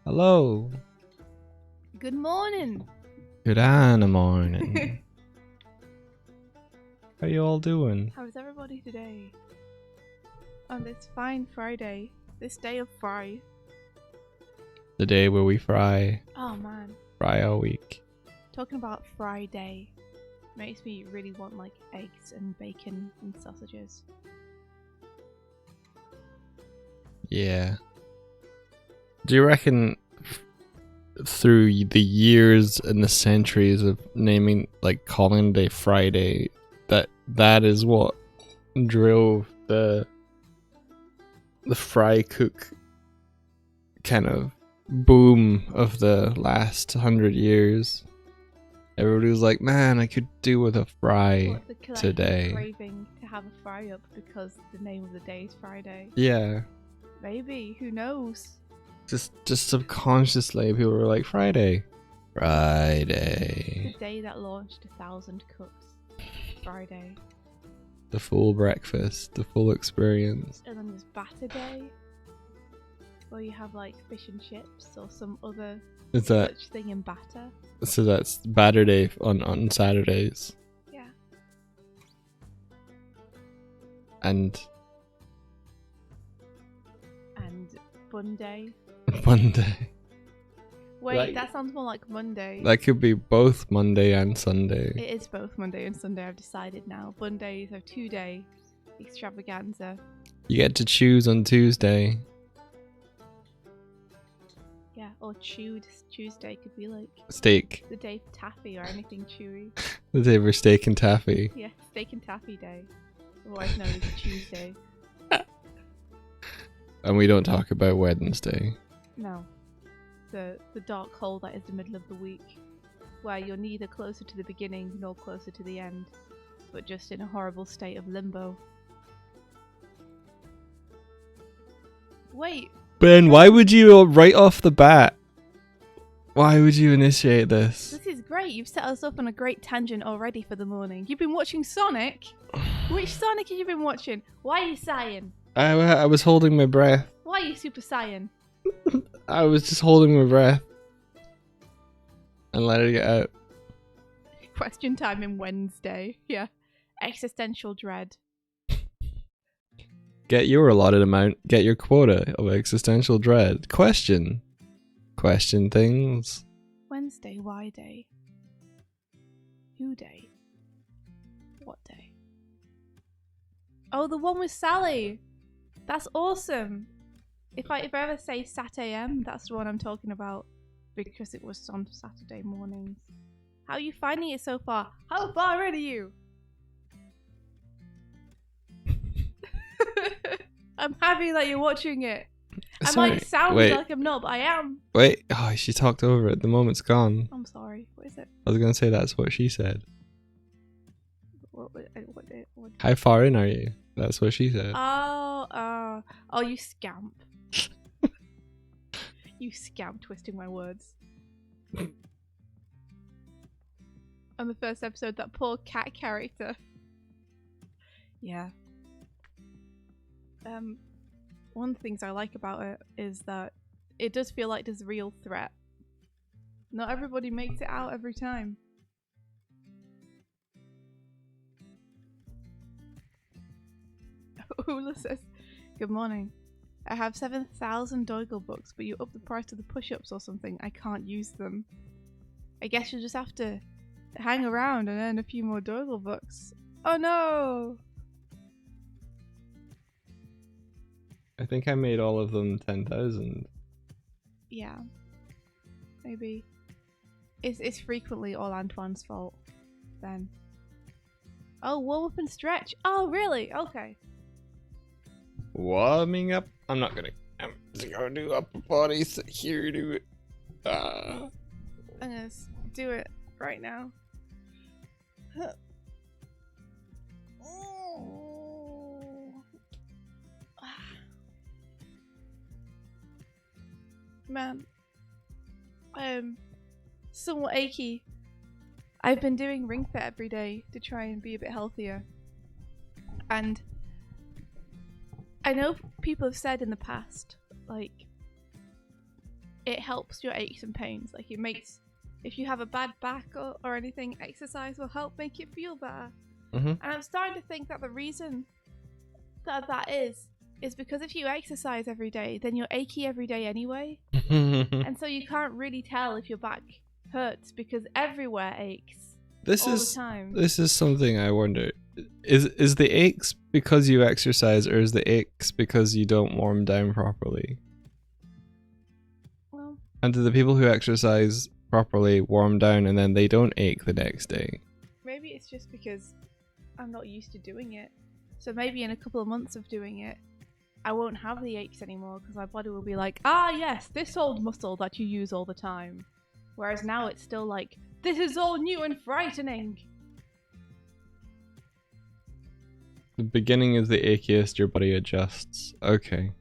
Hello. Good morning. Good morning. How you all doing? How is everybody today? On this fine Friday, this day of fry. The day where we fry Oh man, all week. talking about Friday makes me really want like eggs and bacon and sausages. Yeah. Do you reckon through the years and the centuries of naming, like calling it a Friday, that is what drove the fry cook kind of boom of the last 100 years? Everybody was like, man, I could do with a fry What, the collective today. craving to have a fry up because the name of the day is Friday. Yeah. Maybe, who knows? Just subconsciously, people were like, Friday. The day that launched 1,000 cooks. Friday. The full breakfast, the full experience. And then there's batter day, where you have like fish and chips or some other Is that such thing in batter. so? That's batter day on Saturdays. Yeah. And Bun day. Monday. Wait, Like- that sounds more like Monday. That could be both Monday and Sunday. It is both Monday and Sunday, I've decided now. Bun days are 2-day extravaganza. You get to choose on Tuesday. Yeah, or chewed Tuesday could be like Steak. the day for taffy or anything chewy. The day for steak and taffy. Yeah, steak and taffy day. Otherwise known as Tuesday. And we don't talk about Wednesday. No. The dark hole that is the middle of the week, where you're neither closer to the beginning nor closer to the end, but just in a horrible state of limbo. Wait, Ben, why would you right off the bat? Why would you initiate this? this is great. You've set us up on a great tangent already for the morning. You've been watching Sonic? Which Sonic have you been watching? Why are you sighing? I was holding my breath. Why are you super sighing? I was just holding my breath and letting it out. Question time in Wednesday. Yeah. Existential dread. Get your allotted amount. Get your quota of existential dread. Question things. Wednesday, why day? Who day? What day? Oh, the one with Sally! That's awesome! If I ever say Sat AM, that's the one I'm talking about. Because it was on Saturday mornings. How are you finding it so far? How far in are you? I'm happy that you're watching it. I might sound like I'm not, but I am. Wait. Oh, she talked over it. The moment's gone. I'm sorry. What is it? I was going to say that's what she said. What How far in are you? That's what she said. Oh, you scamp. You scamp twisting my words. On the first episode, that poor cat character. Yeah. One of the things I like about it is that it does feel like there's a real threat. Not everybody makes it out every time. Ula says, good morning. I have 7,000 Doig books, but you up the price of the push-ups or something. I can't use them. I guess you'll just have to hang around and earn a few more Doig books. Oh no! I think I made all of them 10,000. Yeah. Maybe. It's frequently all Antoine's fault, then. Oh, warm up and stretch. Oh, really? Okay. Warming up. I'm just gonna do upper body. Sit here, do it. I'm gonna do it right now. Man, I'm somewhat achy. I've been doing ring fit every day to try and be a bit healthier. And I know people have said in the past, like, it helps your aches and pains. Like, it makes, if you have a bad back or anything, exercise will help make it feel better. And I'm starting to think that the reason that is because if you exercise every day, then you're achy every day anyway. And so you can't really tell if your back hurts because everywhere aches all the time. This is something I wonder. Is the aches because you exercise, or is the aches because you don't warm down properly? Well, and do the people who exercise properly warm down and then they don't ache the next day? Maybe it's just because I'm not used to doing it. So maybe in a couple of months of doing it, I won't have the aches anymore because my body will be like, ah yes, this old muscle that you use all the time. Whereas now it's still like, this is all new and frightening. The beginning is the achiest, your body adjusts. Okay.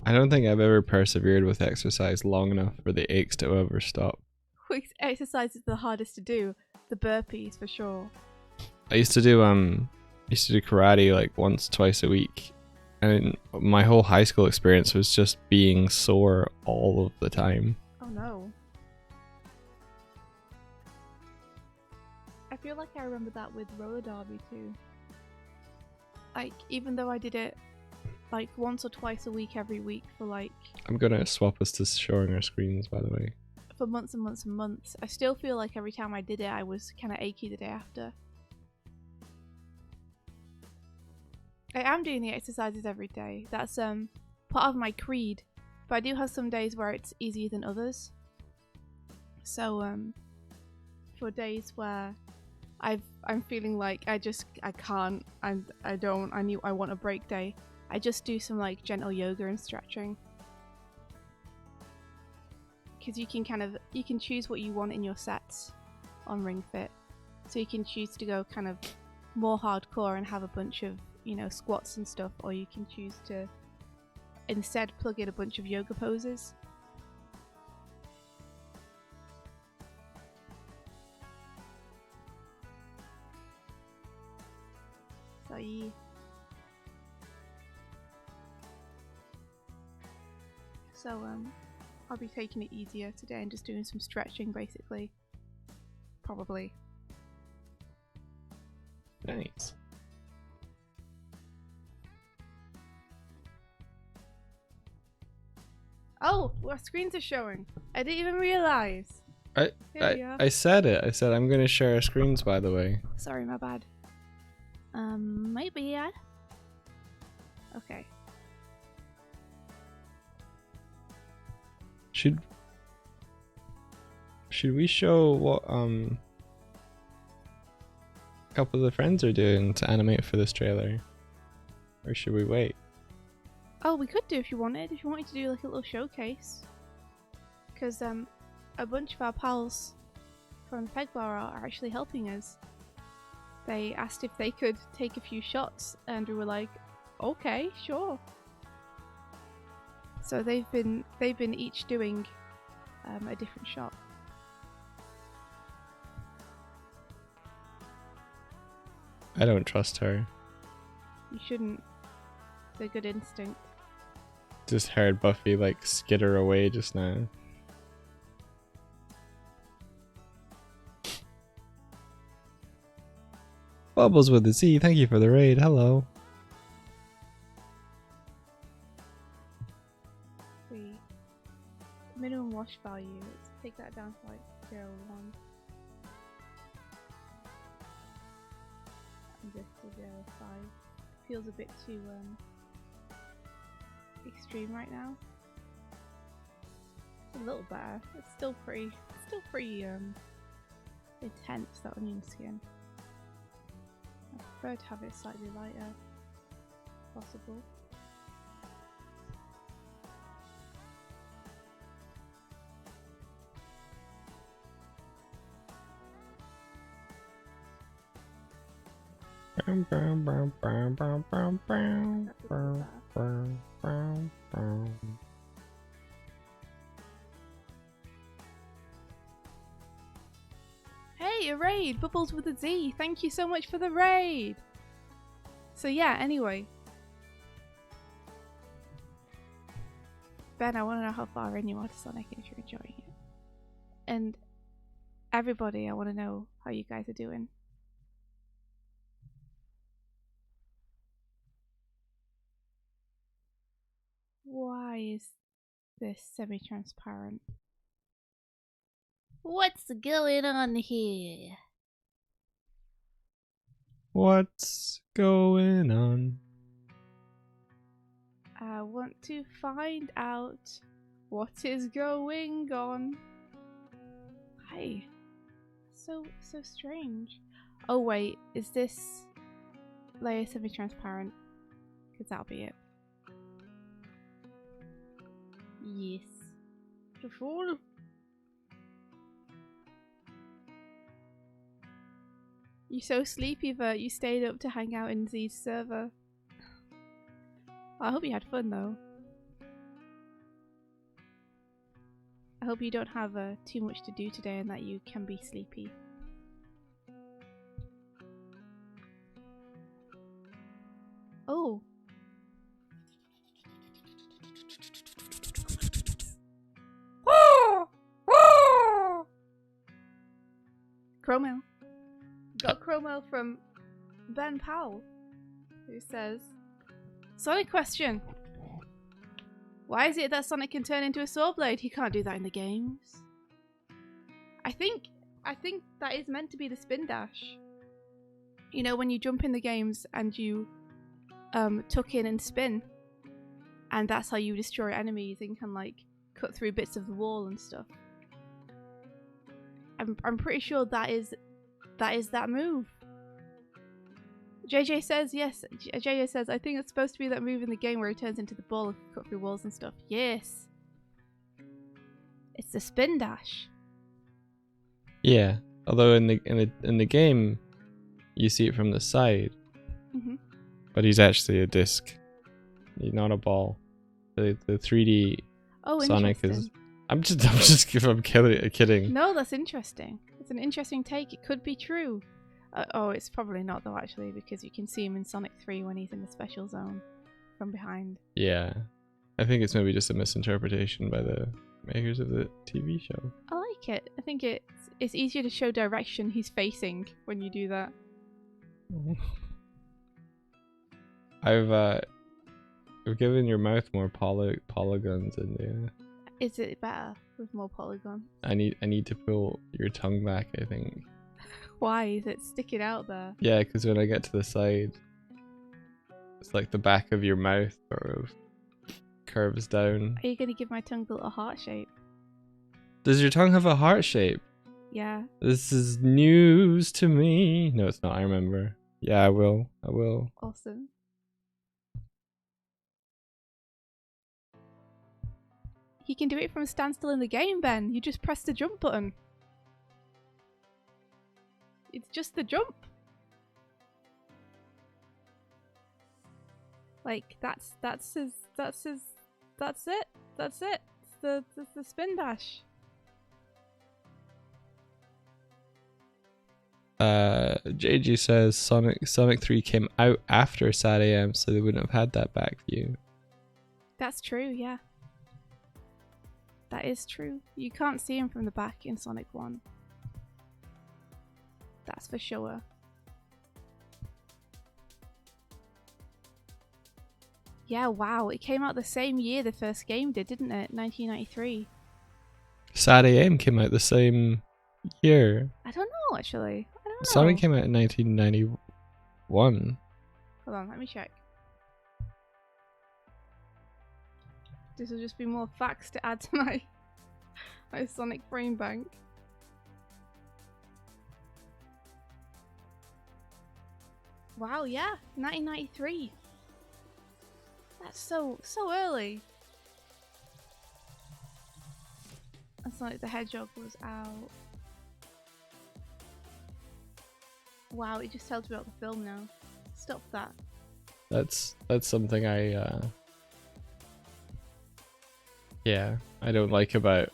I don't think I've ever persevered with exercise long enough for the aches to ever stop. Which exercise is the hardest to do? The burpees for sure. I used to do karate like once, twice a week. And my whole high school experience was just being sore all of the time. Oh no. I feel like I remember that with roller derby too. Like, even though I did it like once or twice a week every week for like... I'm gonna swap us to showing our screens, by the way. For months and months and months. I still feel like every time I did it, I was kind of achy the day after. I am doing the exercises every day. That's part of my creed. But I do have some days where it's easier than others. So for days where I'm feeling like I can't, I want a break day, I just do some like gentle yoga and stretching. Because you can choose what you want in your sets on Ring Fit. So you can choose to go kind of more hardcore and have a bunch of, you know, squats and stuff, or you can choose to instead plug in a bunch of yoga poses. So yeah. So I'll be taking it easier today and just doing some stretching basically. Probably. Nice. Oh, our screens are showing. I didn't even realize. I said it. I said I'm gonna share our screens, by the way. Sorry, my bad. Maybe I... Okay. Should we show what a couple of the friends are doing to animate for this trailer? Or should we wait? Oh, we could do if you wanted. If you wanted to do like a little showcase. Because a bunch of our pals from the Peg Bar are actually helping us. They asked if they could take a few shots and we were like, okay, sure. So they've been each doing a different shot. I don't trust her. You shouldn't. It's a good instinct. Just heard Buffy like skitter away just now. Bubbles with the Z, thank you for the raid. Hello. Minimum wash value. Let's take that down to like 0.1. And this to 0.5. Feels a bit too extreme right now. It's a little better. It's still pretty intense, that onion skin. I prefer to have it slightly lighter, if possible. right, a raid. Bubbles with a Z. Thank you so much for the raid. So yeah, anyway. Ben, I want to know how far in you are to Sonic and if you're enjoying it. And everybody, I want to know how you guys are doing. Why is this semi-transparent? What's going on here? What's going on? I want to find out what is going on. Hi. So strange. Oh wait, is this layer semi-transparent? Because that'll be it. Yes. The fool. You're so sleepy that you stayed up to hang out in Z's server. I hope you had fun though. I hope you don't have too much to do today and that you can be sleepy. Oh. Chromel. Got Chromel from Ben Powell, who says, Sonic question. Why is it that Sonic can turn into a saw blade? He can't do that in the games. I think that is meant to be the spin dash. You know, when you jump in the games and you tuck in and spin, and that's how you destroy enemies and can like cut through bits of the wall and stuff. I'm pretty sure that is that move. JJ says yes. JJ says I think it's supposed to be that move in the game where he turns into the ball and cut through walls and stuff. Yes, it's the spin dash. Yeah, although in the game, you see it from the side, but he's actually a disc. He's not a ball. The 3D Sonic is. I'm kidding. No, that's interesting. It's an interesting take. It could be true. Oh, it's probably not though, actually, because you can see him in Sonic 3 when he's in the special zone from behind. Yeah, I think it's maybe just a misinterpretation by the makers of the TV show. I like it. I think it's easier to show direction he's facing when you do that. I've given your mouth more polygons in there. Is it better with more polygons? I need to pull your tongue back, I think. Why is it sticking out there? Yeah, because when I get to the side, it's like the back of your mouth sort of curves down. Are you gonna give my tongue a little heart shape? Does your tongue have a heart shape? Yeah. This is news to me. No, it's not. I remember. Yeah, I will. Awesome. You can do it from a standstill in the game, Ben. You just press the jump button. It's just the jump. Like that's it. That's it. It's the spin dash. JG says Sonic 3 came out after Sad AM, so they wouldn't have had that back view. That's true, yeah. That is true. You can't see him from the back in Sonic 1. That's for sure. Yeah, wow. It came out the same year the first game did, didn't it? 1993. Sad AM came out the same year. I don't know, actually. I don't know. Sonic came out in 1991. Hold on, let me check. This will just be more facts to add to my Sonic brain bank. Wow, yeah, 1993. That's so early. And Sonic the Hedgehog was out. Wow, it just tells me about the film now. Stop that. That's something I I don't like about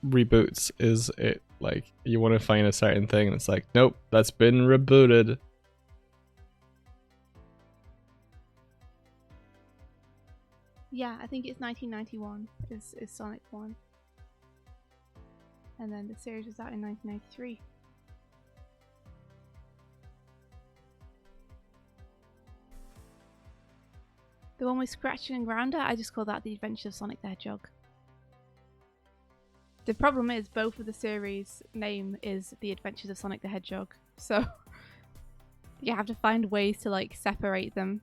reboots is it Like, you want to find a certain thing, and it's like, nope, that's been rebooted. Yeah, I think it's 1991 is Sonic 1. And then the series was out in 1993. The one with Scratching and Grounder, I just call that The Adventures of Sonic the Hedgehog. The problem is both of the series name is The Adventures of Sonic the Hedgehog, so you have to find ways to like separate them.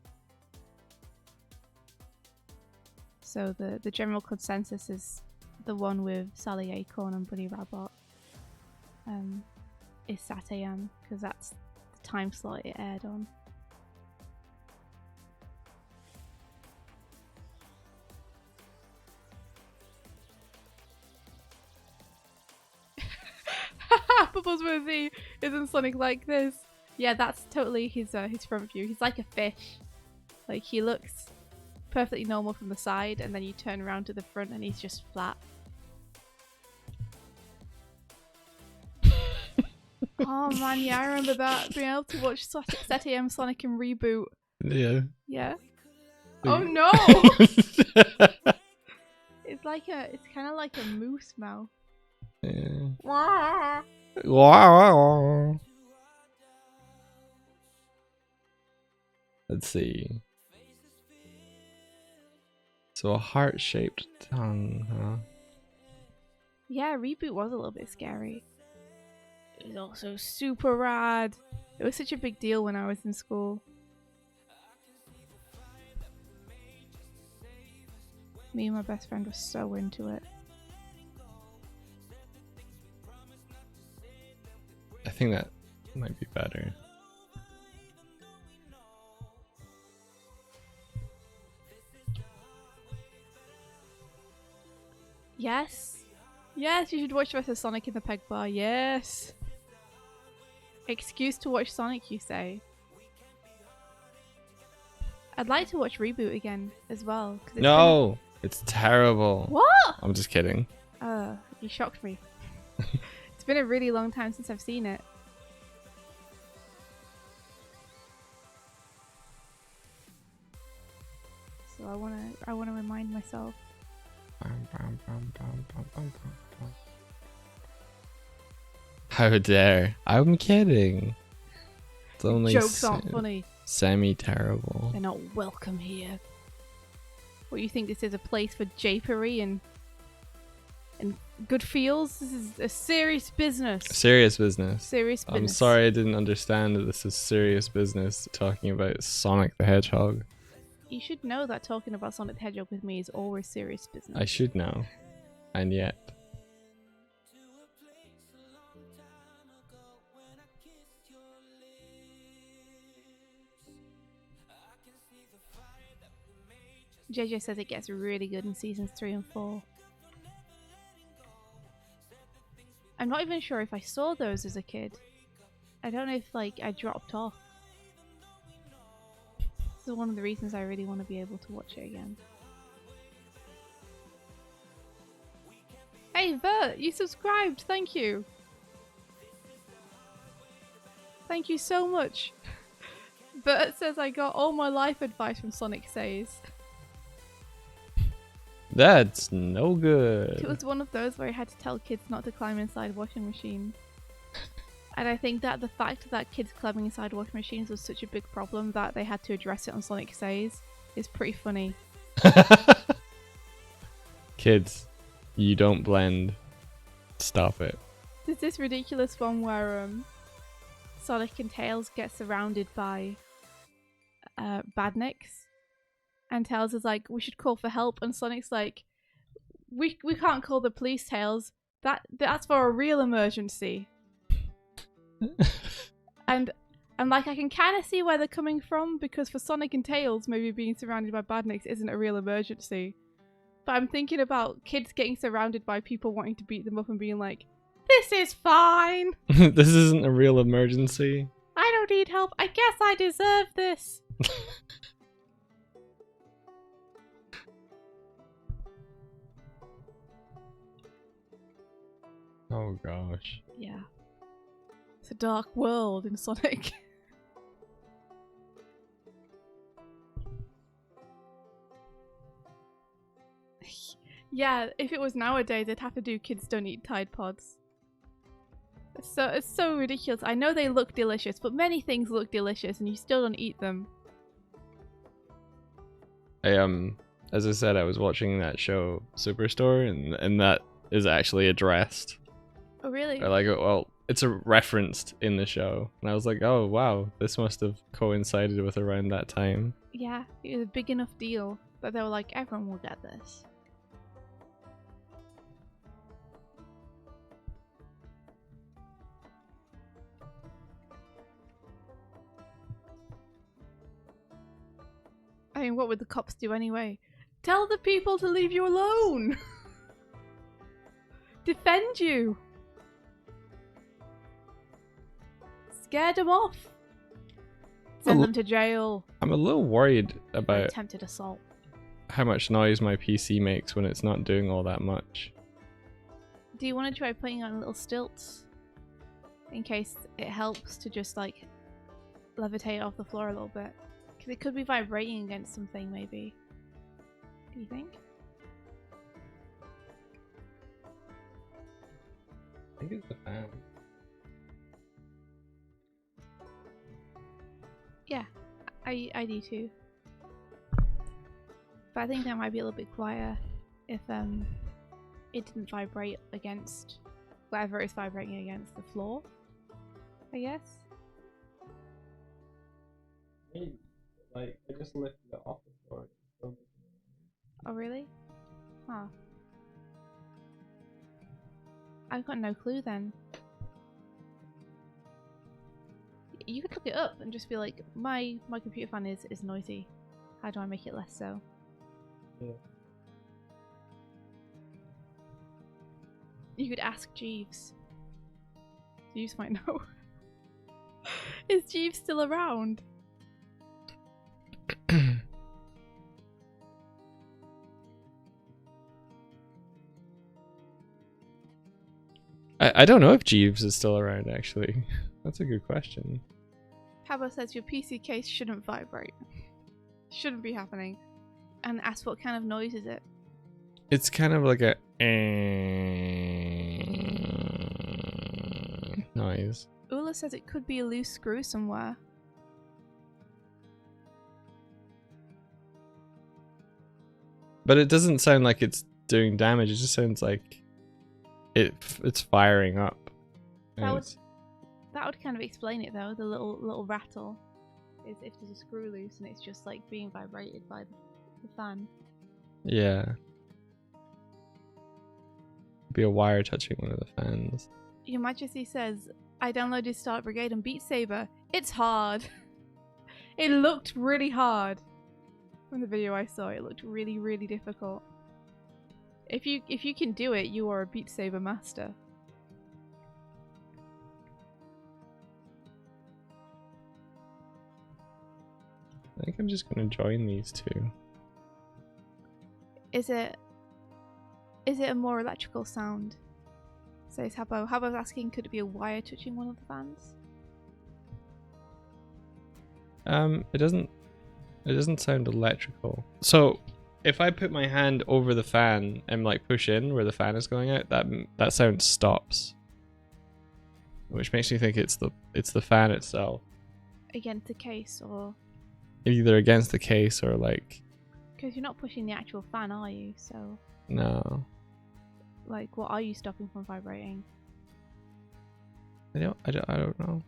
So the general consensus is the one with Sally Acorn and Bunny Rabbit is Sat AM, because that's the time slot it aired on. Bubbles Worthy, isn't Sonic like this? Yeah, that's totally his front view. He's like a fish. Like, he looks perfectly normal from the side, and then you turn around to the front and he's just flat. Oh man, yeah, I remember that. Being able to watch Sat AM Sonic and Reboot. Yeah. Yeah. Oh no! It's kind of like a moose mouth. Yeah. Wah. Wow. Let's see. So a heart-shaped tongue, huh? Yeah, Reboot was a little bit scary. It was also super rad. It was such a big deal when I was in school. Me and my best friend were so into it. I think that might be better. Yes. Yes, you should watch the rest of Sonic in the Peg Bar. Yes. Excuse to watch Sonic, you say? I'd like to watch Reboot again as well. No! It's terrible. What? I'm just kidding. You shocked me. It's been a really long time since I've seen it. So I wanna remind myself. How dare. I'm kidding. It's only Jokes aren't funny. Semi-terrible. They're not welcome here. What, you think this is a place for japery and good feels? This is a serious business. Serious business. Serious business. I'm sorry I didn't understand that this is serious business talking about Sonic the Hedgehog. You should know that talking about Sonic the Hedgehog with me is always serious business. I should know. And yet. JJ says it gets really good in seasons 3 and 4. I'm not even sure if I saw those as a kid. I don't know if I dropped off. This is one of the reasons I really want to be able to watch it again. Hey Bert, you subscribed, thank you. Thank you so much. Bert says I got all my life advice from Sonic Says. That's no good. It was one of those where I had to tell kids not to climb inside washing machines. And I think that the fact that kids climbing inside washing machines was such a big problem that they had to address it on Sonic Says is pretty funny. Kids, you don't blend. Stop it. There's this ridiculous one where Sonic and Tails get surrounded by badniks. And Tails is like, we should call for help. And Sonic's like, we can't call the police, Tails. That's for a real emergency. And I'm like, I can kind of see where they're coming from, because for Sonic and Tails, maybe being surrounded by badniks isn't a real emergency. But I'm thinking about kids getting surrounded by people wanting to beat them up and being like, this is fine. This isn't a real emergency. I don't need help. I guess I deserve this. Oh gosh. Yeah. It's a dark world in Sonic. Yeah, if it was nowadays, they'd have to do Kids Don't Eat Tide Pods. It's so ridiculous. I know they look delicious, but many things look delicious and you still don't eat them. As I said, I was watching that show Superstore, and that is actually addressed. Oh really? Or like, well, it's referenced in the show, and I was like, oh wow, this must have coincided with around that time. Yeah, it was a big enough deal that they were like, everyone will get this. I mean, what would the cops do anyway? Tell the people to leave you alone! Defend you! Scared them off! Send them to jail! I'm a little worried about Attempted assault. how much noise my PC makes when it's not doing all that much. Do you want to try putting on little stilts? In case it helps to just like levitate off the floor a little bit. Because it could be vibrating against something maybe. Do you think? I think it's the fan. Yeah, I do too. But I think that might be a little bit quieter if it didn't vibrate against whatever it's vibrating against the floor, I guess. Maybe. Like, I just lifted it off the floor. Oh really? Huh. I've got no clue then. You could look it up and just be like, my computer fan is noisy. How do I make it less so? Yeah. You could ask Jeeves. Jeeves might know. Is Jeeves still around? I don't know if Jeeves is still around, actually. That's a good question. Pablo says your PC case shouldn't vibrate. Shouldn't be happening. And ask what kind of noise is it? It's kind of like a noise. Ula says it could be a loose screw somewhere. But it doesn't sound like it's doing damage. It just sounds like it's firing up. That would kind of explain it though. The little rattle is if there's a screw loose and it's just like being vibrated by the fan. Yeah. Be a wire touching one of the fans. Your Majesty says, I downloaded Start Brigade and Beat Saber. It's hard. It looked really hard. From the video I saw, it looked really, really difficult. If you can do it, you are a Beat Saber master. I think I'm just gonna join these two. Is it a more electrical sound? Says Habbo. Habbo's asking, could it be a wire touching one of the fans? It doesn't sound electrical. So if I put my hand over the fan and like push in where the fan is going out, that sound stops. Which makes me think it's the fan itself. Against the case or... Either against the case or like... Because you're not pushing the actual fan, are you? So... No. Like, what are you stopping from vibrating? I don't know.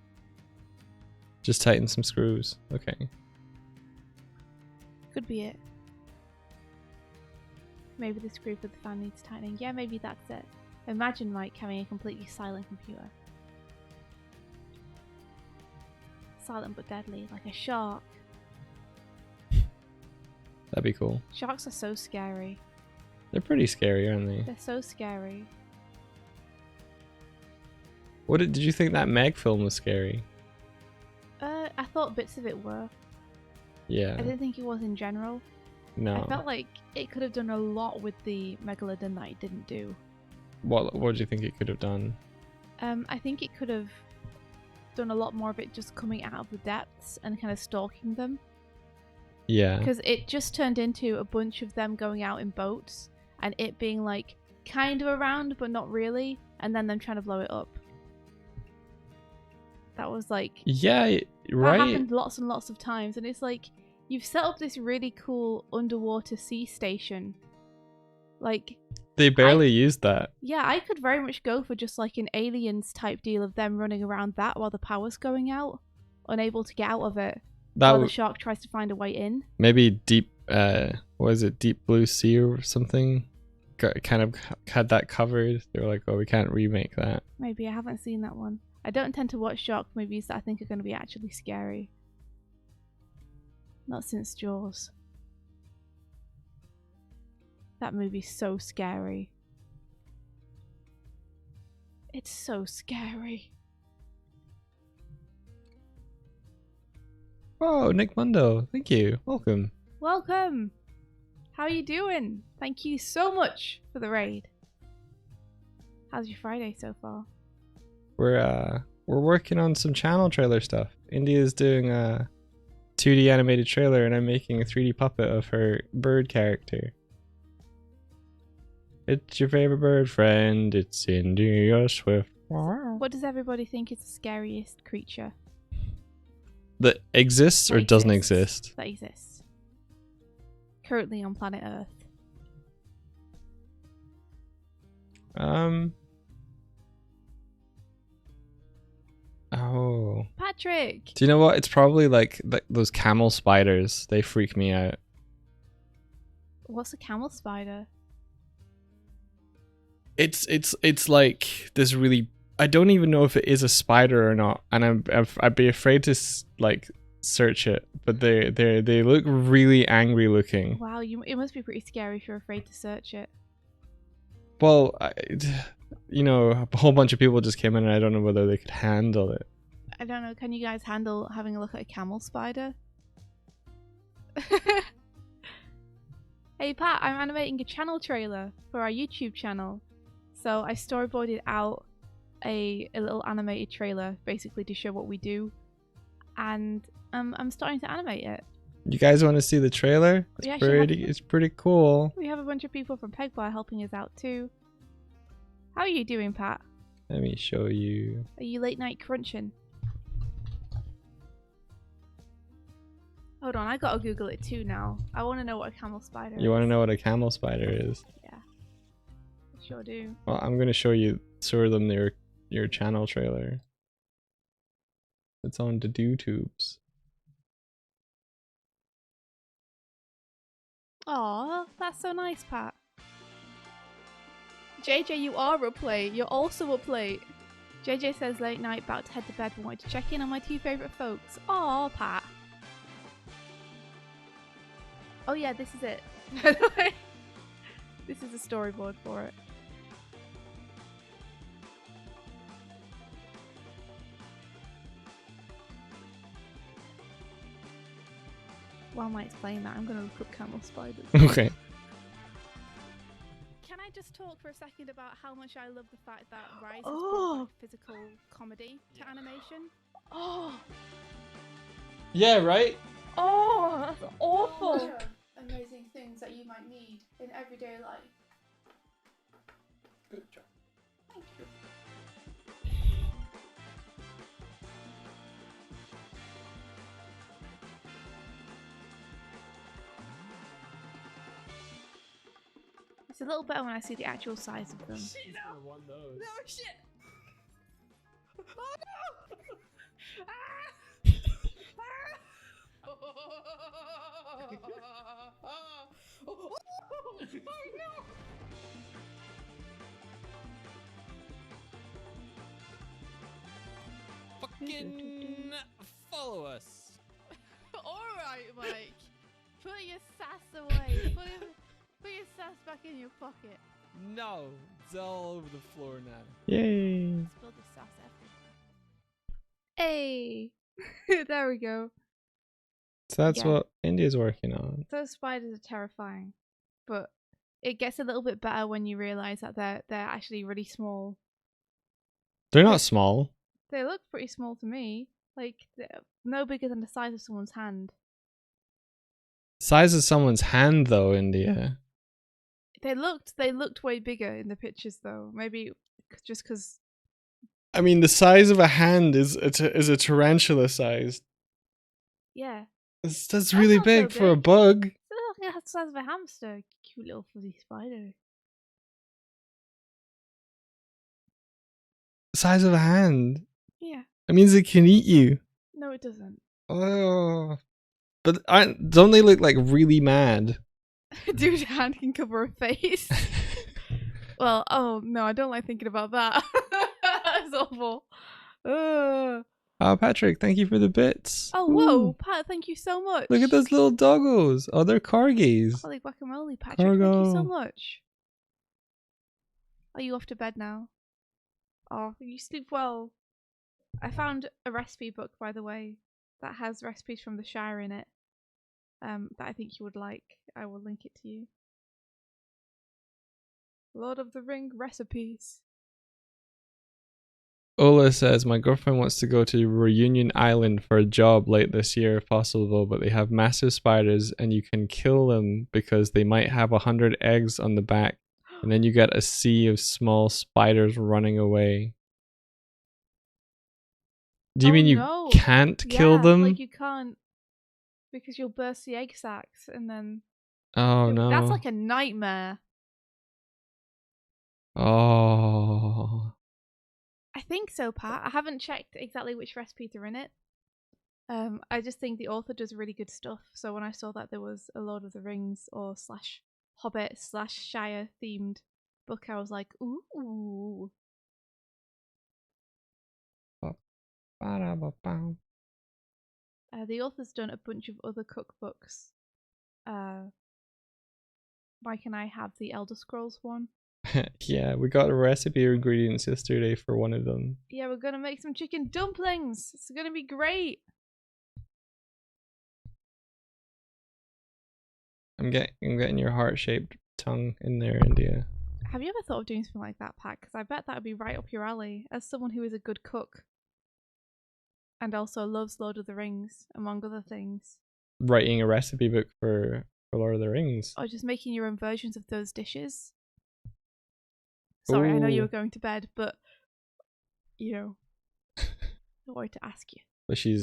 Just tighten some screws. Okay. Could be it. Maybe the screw for the fan needs tightening. Yeah, maybe that's it. Imagine like having a completely silent computer. Silent but deadly, like a shark. That'd be cool. Sharks are so scary. They're pretty scary, aren't they? They're so scary. Did you think that Meg film was scary? I thought bits of it were. Yeah. I didn't think it was in general. No. I felt like it could have done a lot with the Megalodon that it didn't do. What do you think it could have done? I think it could have done a lot more of it just coming out of the depths and kind of stalking them. Yeah. Because it just turned into a bunch of them going out in boats and it being like kind of around but not really, and then them trying to blow it up. That was like... Yeah, that right? happened lots and lots of times, and it's like, you've set up this really cool underwater sea station. Like... They barely used that. Yeah, I could very much go for just like an Aliens type deal of them running around that while the power's going out, unable to get out of it, while the shark tries to find a way in. Maybe deep, what is it, Deep Blue Sea or something? Kind of had that covered. They were like, oh, we can't remake that. Maybe, I haven't seen that one. I don't tend to watch shark movies that I think are going to be actually scary. Not since Jaws. That movie's so scary. It's so scary. Oh, Nick Mundo, thank you. Welcome. Welcome. How are you doing? Thank you so much for the raid. How's your Friday so far? We're working on some channel trailer stuff. India's doing a 2D animated trailer, and I'm making a 3D puppet of her bird character. It's your favorite bird friend. It's India Swift. What does everybody think is the scariest creature? That exists or doesn't exist? That exists. Currently on planet Earth. Oh. Patrick! Do you know what? It's probably like those camel spiders. They freak me out. What's a camel spider? It's like this really... I don't even know if it is a spider or not, and I'd be afraid to like search it. But they look really angry looking. Wow, it must be pretty scary if you're afraid to search it. Well, you know, a whole bunch of people just came in, and I don't know whether they could handle it. I don't know. Can you guys handle having a look at a camel spider? Hey Pat, I'm animating a channel trailer for our YouTube channel. So I storyboarded out a little animated trailer basically to show what we do, and I'm starting to animate it. You guys want to see the trailer? It's pretty cool. We have a bunch of people from Pegbar helping us out too. How are you doing, Pat? Let me show you. Are you late night crunching? Hold on, I gotta Google it too now. I want to know what a camel spider is. You want to know what a camel spider is? Yeah, I sure do. Well, I'm gonna show them your channel trailer. It's on the YouTubes. Aw, that's so nice, Pat. JJ, you are up late. You're also up late. JJ says late night, about to head to bed, but wanted to check in on my two favourite folks. Aw, Pat. Oh yeah, this is it. By the way, this is a storyboard for it. While I explain that, I'm going to look up camel spiders. Okay. Can I just talk for a second about how much I love the fact that Rise has brought back physical comedy to animation? Oh! Yeah, right? Oh, that's awful! Amazing things that you might need in everyday life. Good job. Thank you. It's a little better when I see the actual size of them. Shit, no! No, shit! Oh no! Oh no! Fucking follow us. Alright, Mike. Put your sass away. Put your sass back in your pocket. No, it's all over the floor now. Yay. Spill the sass everywhere. Hey! There we go. So that's what India's working on. Those spiders are terrifying. But it gets a little bit better when you realize that they're actually really small. They're not small. They look pretty small to me. Like they're no bigger than the size of someone's hand. Size of someone's hand, though, India. They looked way bigger in the pictures, though. Maybe just because. I mean, the size of a hand is a tarantula size. Yeah. That's really not so big for a big. bug. It's like the size of a hamster. Cute little fuzzy spider. Size of a hand. Yeah. That means it can eat you. No, it doesn't. Oh. But don't they look like really mad? Dude, hand can cover a face. Well, oh no, I don't like thinking about that. That's awful. Ugh. Oh, Patrick, thank you for the bits. Oh, whoa, Ooh. Pat, thank you so much. Look at those little doggos. Oh, they're corgis. Holy guacamole, Patrick, thank you so Cargo. much. Are you off to bed now? Oh, you sleep well. I found a recipe book, by the way, that has recipes from the Shire in it. That I think you would like. I will link it to you. Lord of the Ring recipes. Ola says, my girlfriend wants to go to Reunion Island for a job late this year if possible, but they have massive spiders and you can kill them because they might have 100 eggs on the back, and then you get a sea of small spiders running away. Do you mean you no. can't kill them? Like you can't, because you'll burst the egg sacs and then. Oh no. That's like a nightmare. Oh. I think so, Pat. I haven't checked exactly which recipes are in it. I just think the author does really good stuff. So when I saw that there was a Lord of the Rings or / Hobbit / Shire themed book, I was like, ooh. The author's done a bunch of other cookbooks. Mike and I have the Elder Scrolls one. Yeah, we got a recipe or ingredients yesterday for one of them. Yeah, we're gonna make some chicken dumplings. It's gonna be great. I'm getting your heart-shaped tongue in there, India. Have you ever thought of doing something like that, Pat? Because I bet that would be right up your alley. As someone who is a good cook and also loves Lord of the Rings, among other things. Writing a recipe book for Lord of the Rings. Or just making your own versions of those dishes. Sorry, I know you Ooh. were going to bed, but you know, I wanted to ask you. But she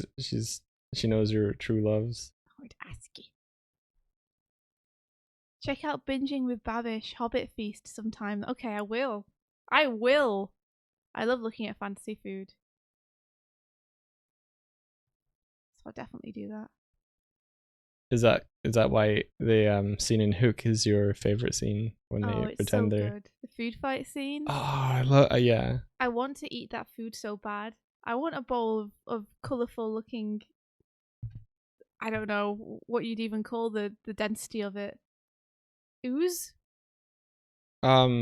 knows your true loves. I wanted to ask you. Check out Binging with Babish Hobbit Feast sometime. Okay, I will. I love looking at fantasy food. So I'll definitely do that. Is that why the scene in Hook is your favorite scene when they It's pretend so they're good. The food fight scene. Oh, I love yeah. I want to eat that food so bad. I want a bowl of colourful looking, I don't know what you'd even call the density of it. Ooze? Oh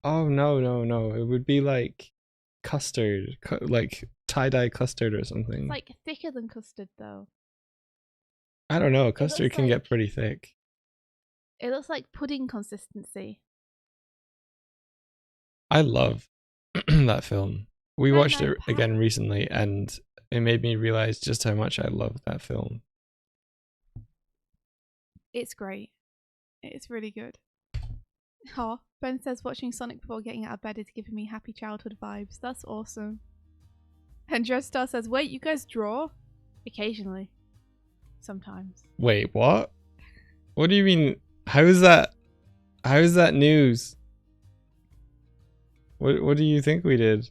no. It would be like custard, like tie-dye custard or something. It's like thicker than custard though. I don't know. Custard looks can like- get pretty thick. It looks like pudding consistency. I love that film. We Night, watched night, it again recently, and it made me realize just how much I love that film. It's great. It's really good. Oh, Ben says watching Sonic before getting out of bed is giving me happy childhood vibes. That's awesome. And Dreadstar says, wait, you guys draw? Occasionally. Sometimes. Wait, what? What do you mean? How is that news? What do you think we did?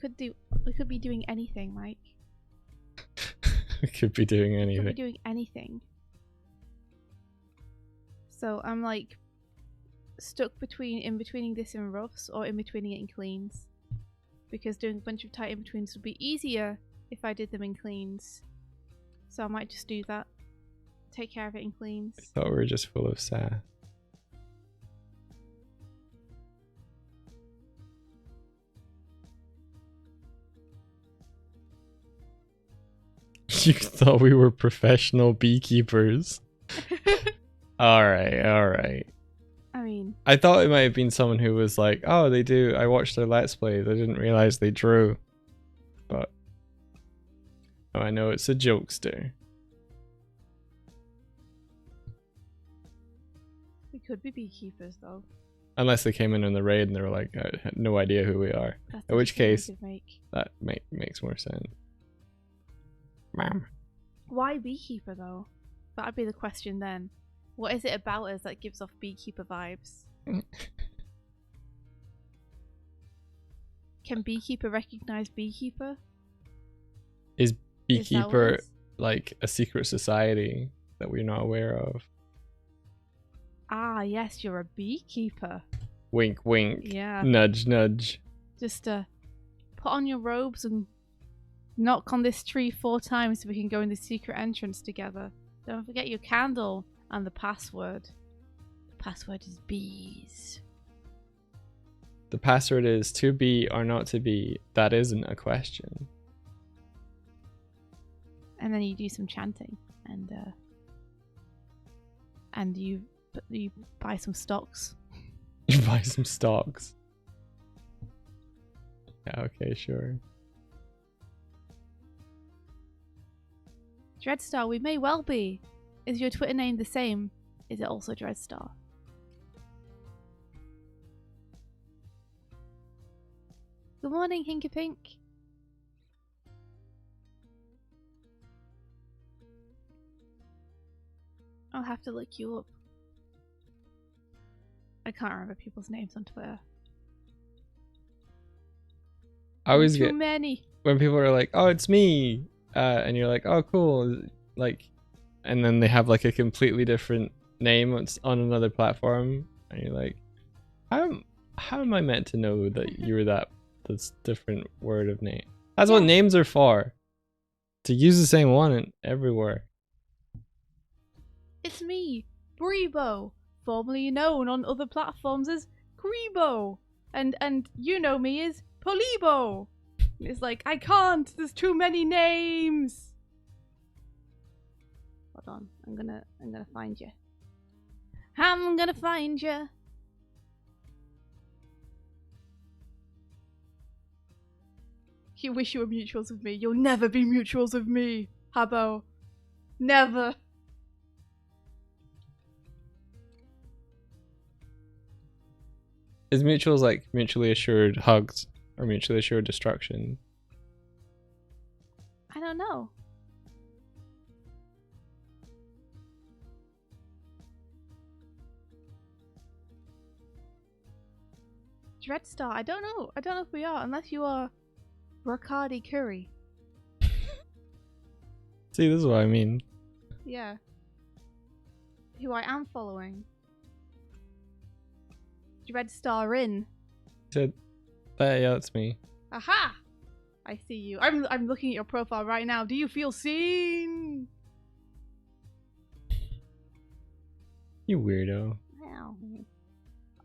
We could be doing anything, Mike. We could be doing We could anything. be doing anything. So I'm like stuck in betweening this in roughs or in betweening it in cleans. Because doing a bunch of tight in betweens would be easier if I did them in cleans. So I might just do that. Take care of it in cleans. I thought we were just full of sass. You thought we were professional beekeepers. Alright, alright. I mean, I thought it might have been someone who was like, oh, they do. I watched their Let's Plays. I didn't realize they drew. But oh, I know it's a jokester. we could be beekeepers though. Unless they came in the raid and they were like, I had no idea who we are. That's In which the decision we case, could make. that makes more sense. Ma'am. Why beekeeper though? That'd be the question then. What is it about us that gives off beekeeper vibes? Can beekeeper recognize beekeeper? Is Is that what Beekeeper it is? like a secret society that we're not aware of? Ah, yes, you're a beekeeper. Wink, wink. Yeah. Nudge, nudge. Just put on your robes and knock on this tree 4 times so we can go in the secret entrance together. Don't forget your candle and the password. The password is bees. The password is to be or not to be. That isn't a question. And then you do some chanting and you buy some stocks. You buy some stocks. Yeah, okay, sure. Dreadstar, we may well be. Is your Twitter name the same? Is it also Dreadstar? Good morning, Hinky Pink. I'll have to look you up. I can't remember people's names on Twitter. I always Too get many. when people are like, "Oh, it's me," and you're like, "Oh, cool," like, and then they have like a completely different name on another platform, and you're like, how am I meant to know that you're that's different word of name? That's what Yeah. names are for. To use the same one everywhere. It's me, Brebo, formerly known on other platforms as Grebo, and you know me as Polibo. It's like, I can't, there's too many names. Hold on, I'm gonna find you. I'm gonna find you. You wish you were mutuals with me. You'll never be mutuals with me, Habbo. Never. Is mutuals like mutually assured hugs or mutually assured destruction? I don't know. Dreadstar, I don't know. I don't know if we are, unless you are Riccardi Curry. See, this is what I mean. Yeah. Who I am following. Dreadstar in. Said, yeah, that's me. Aha! I see you. I'm looking at your profile right now. Do you feel seen? You weirdo. Wow.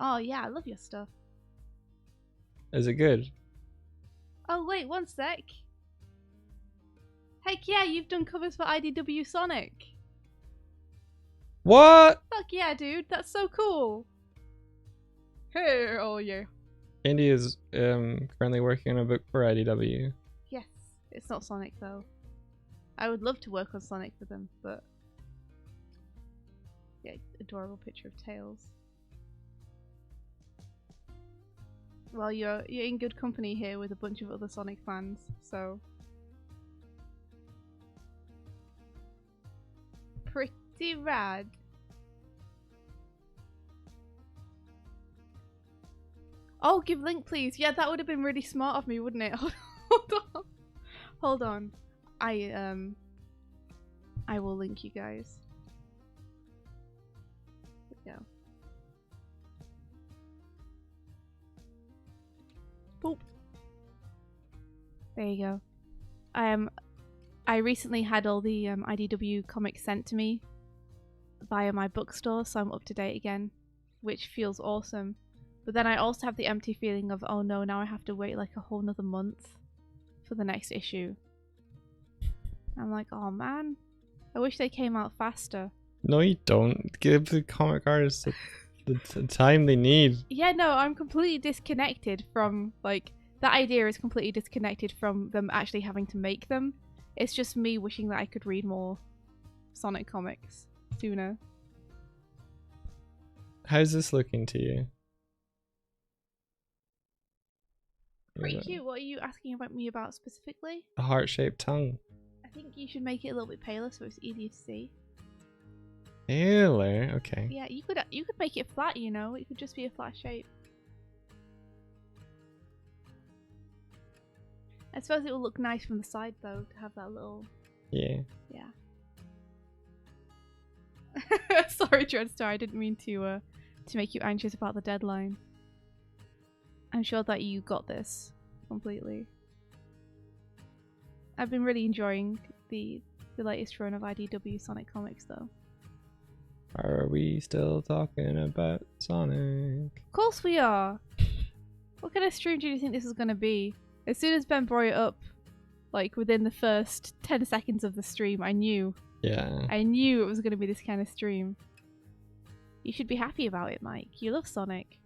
Oh yeah, I love your stuff. Is it good? Oh wait, one sec. Heck yeah, you've done covers for IDW Sonic. What? Fuck yeah, dude. That's so cool. Hey, oh yeah. Andy is currently working on a book for IDW. Yes, it's not Sonic though. I would love to work on Sonic for them, but yeah, adorable picture of Tails. Well, you're in good company here with a bunch of other Sonic fans, so pretty rad. Oh, give link please. Yeah, that would have been really smart of me, wouldn't it? Hold on. Hold on. I will link you guys. There we go. Boop. There you go. I recently had all the IDW comics sent to me via my bookstore, so I'm up to date again, which feels awesome. But then I also have the empty feeling of, oh no, now I have to wait like a whole nother month for the next issue. I'm like, oh man, I wish they came out faster. No, you don't. Give the comic artists the time they need. Yeah, no, I'm completely disconnected from, like, that idea is completely disconnected from them actually having to make them. It's just me wishing that I could read more Sonic comics sooner. How's this looking to you? Pretty cute. What are you asking about me about specifically? A heart-shaped tongue. I think you should make it a little bit paler so it's easier to see. Paler? Okay. Yeah, you could make it flat, you know. It could just be a flat shape. I suppose it will look nice from the side though to have that little. Yeah. Yeah. Sorry, Dreadstar. I didn't mean to make you anxious about the deadline. I'm sure that you got this completely. I've been really enjoying the latest run of IDW Sonic comics though. Are we still talking about Sonic? Of course we are. What kind of stream do you think this is going to be? As soon as Ben brought it up, like within the first 10 seconds of the stream, I knew Yeah. it was going to be this kind of stream. You should be happy about it, Mike. You love Sonic.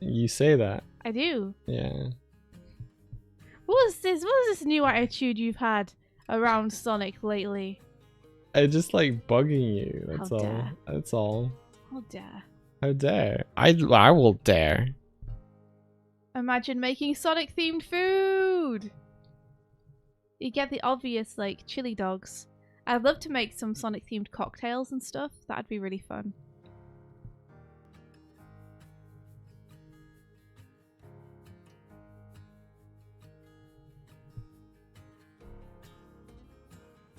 You say that. I do. Yeah. What was this new attitude you've had around Sonic lately? I just like bugging you. That's How all. dare. That's all. Oh dear. How dare. I will dare. Imagine making Sonic themed food! You get the obvious, like, chili dogs. I'd love to make some Sonic themed cocktails and stuff. That'd be really fun.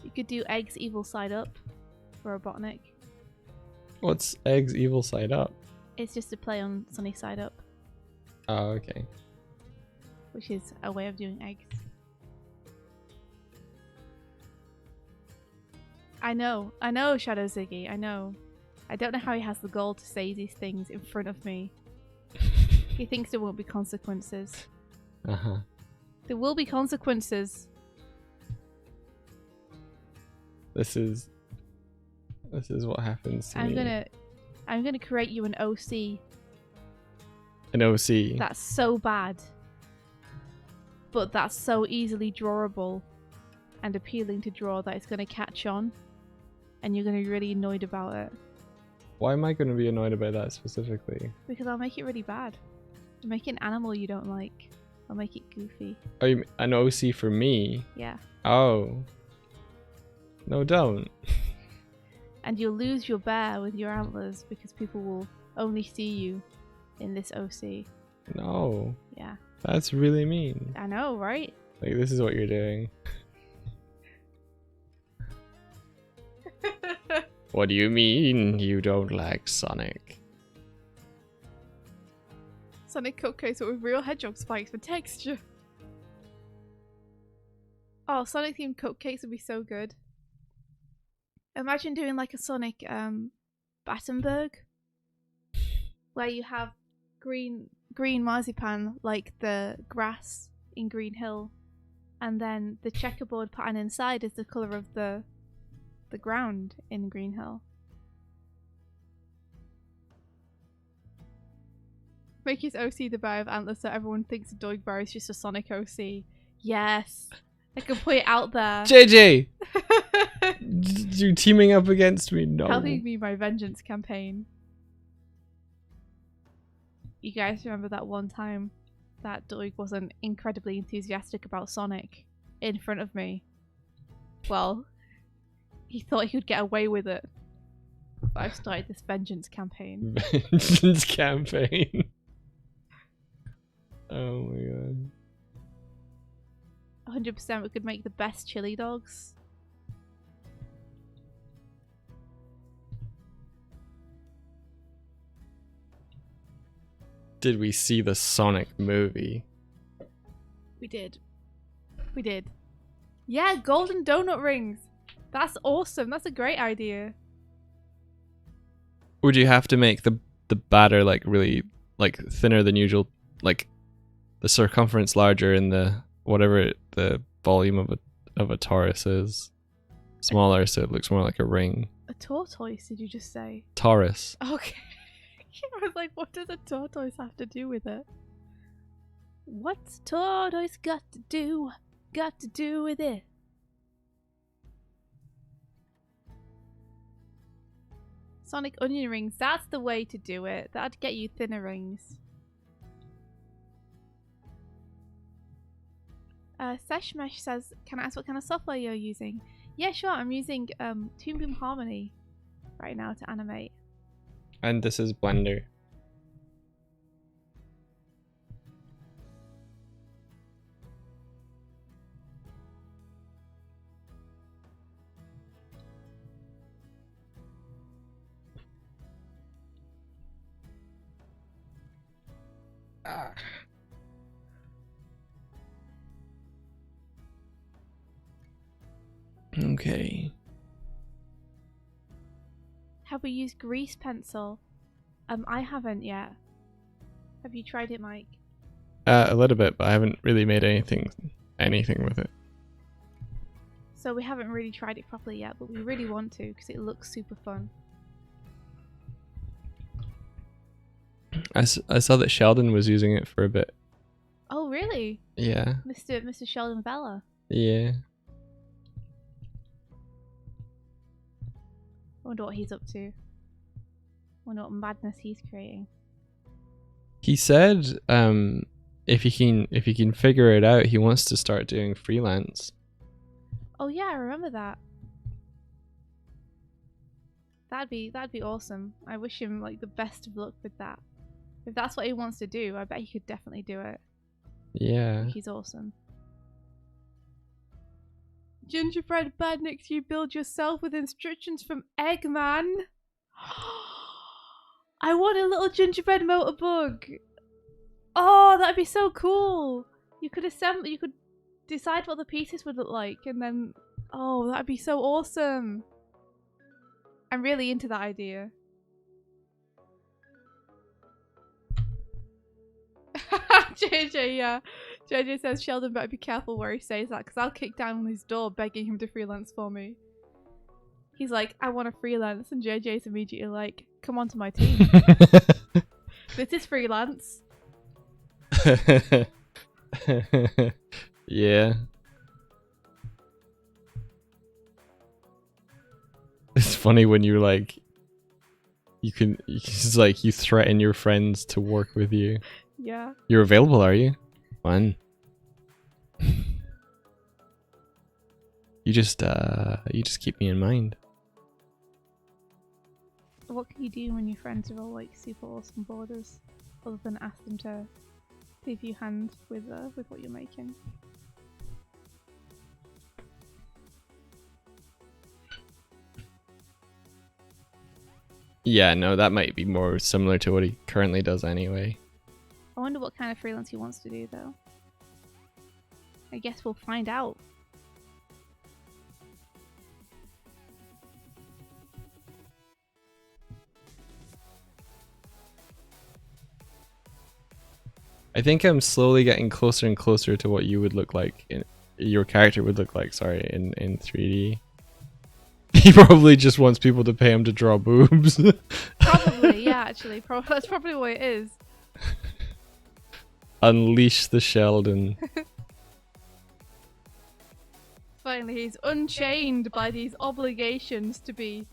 You could do eggs evil side up for Robotnik. What's Egg's evil side up? It's just a play on Sunny side up, Oh, okay. which is a way of doing eggs. I know, Shadow Ziggy, I know. I don't know how he has the gall to say these things in front of me. He thinks there won't be consequences. Uh-huh. There will be consequences. This is what happens to me. I'm gonna create you an OC An OC. that's so bad, but that's so easily drawable and appealing to draw that it's gonna catch on, and you're gonna be really annoyed about it. Why am I going to be annoyed about that specifically? Because I'll make it really bad. I'll make it an animal you don't like. I'll make it goofy. Oh, you mean an OC for me? Yeah. Oh. No, don't. And you'll lose your bear with your antlers because people will only see you in this OC. No. Yeah. That's really mean. I know, right? Like, this is what you're doing. What do you mean you don't like Sonic? Sonic cupcakes but with real hedgehog spikes for texture. Oh, Sonic themed cupcakes would be so good. Imagine doing like a Sonic Battenberg, where you have green marzipan like the grass in Green Hill, and then the checkerboard pattern inside is the colour of the ground in Green Hill. Make his OC the bear of antlers so everyone thinks a Doig bear is just a Sonic OC. Yes! I can put it out there. JJ! You teaming up against me? No. Helping me my vengeance campaign. You guys remember that one time that Doig wasn't incredibly enthusiastic about Sonic in front of me? Well, he thought he could get away with it. But I've started this vengeance campaign. Vengeance campaign. Oh my god. 100% we could make the best chili dogs. Did we see the Sonic movie? We did. We did. Yeah, golden donut rings. That's awesome. That's a great idea. Would you have to make the batter like really like thinner than usual, like the circumference larger and the whatever the volume of of a torus is. Smaller, so it looks more like a ring. A tortoise, did you just say? Torus. Okay. I was like, what does a tortoise have to do with it? What's tortoise got to do? Got to do with it? Sonic onion rings, that's the way to do it. That'd get you thinner rings. Seshmesh says, can I ask what kind of software you're using? Yeah, sure, I'm using Toon Boom Harmony right now to animate. And this is Blender. Okay. Have we used grease pencil? I haven't yet. Have you tried it, Mike? A little bit, but I haven't really made anything with it. So we haven't really tried it properly yet, but we really want to because it looks super fun. I saw that Sheldon was using it for a bit. Oh, really? Yeah. Mr. Sheldon Bella. Yeah. I wonder what he's up to. I wonder what madness he's creating. He said, if he can figure it out, he wants to start doing freelance. Oh yeah, I remember that. That'd be awesome. I wish him like the best of luck with that. If that's what he wants to do, I bet he could definitely do it. Yeah. He's awesome. Gingerbread badniks you build yourself with instructions from Eggman. I want a little gingerbread motor bug. Oh, that'd be so cool. You could assemble. You could decide what the pieces would look like, and then that'd be so awesome. I'm really into that idea. JJ, yeah. JJ says Sheldon better be careful where he says that because I'll kick down on his door begging him to freelance for me. He's like, I want to freelance, and JJ's immediately like, come on to my team. This is freelance. Yeah. It's funny when you're like, it's like you threaten your friends to work with you. Yeah. You're available, are you? Fun. You just keep me in mind. What can you do when your friends are all like super awesome boarders, other than ask them to give you hand with what you're making? Yeah, no, that might be more similar to what he currently does anyway. I wonder what kind of freelance he wants to do though. I guess we'll find out. I think I'm slowly getting closer and closer to what you would look like, your character would look like, sorry, in 3D. He probably just wants people to pay him to draw boobs. Probably, yeah, actually. That's probably what it is. Unleash the Sheldon. Finally, he's unchained by these obligations to be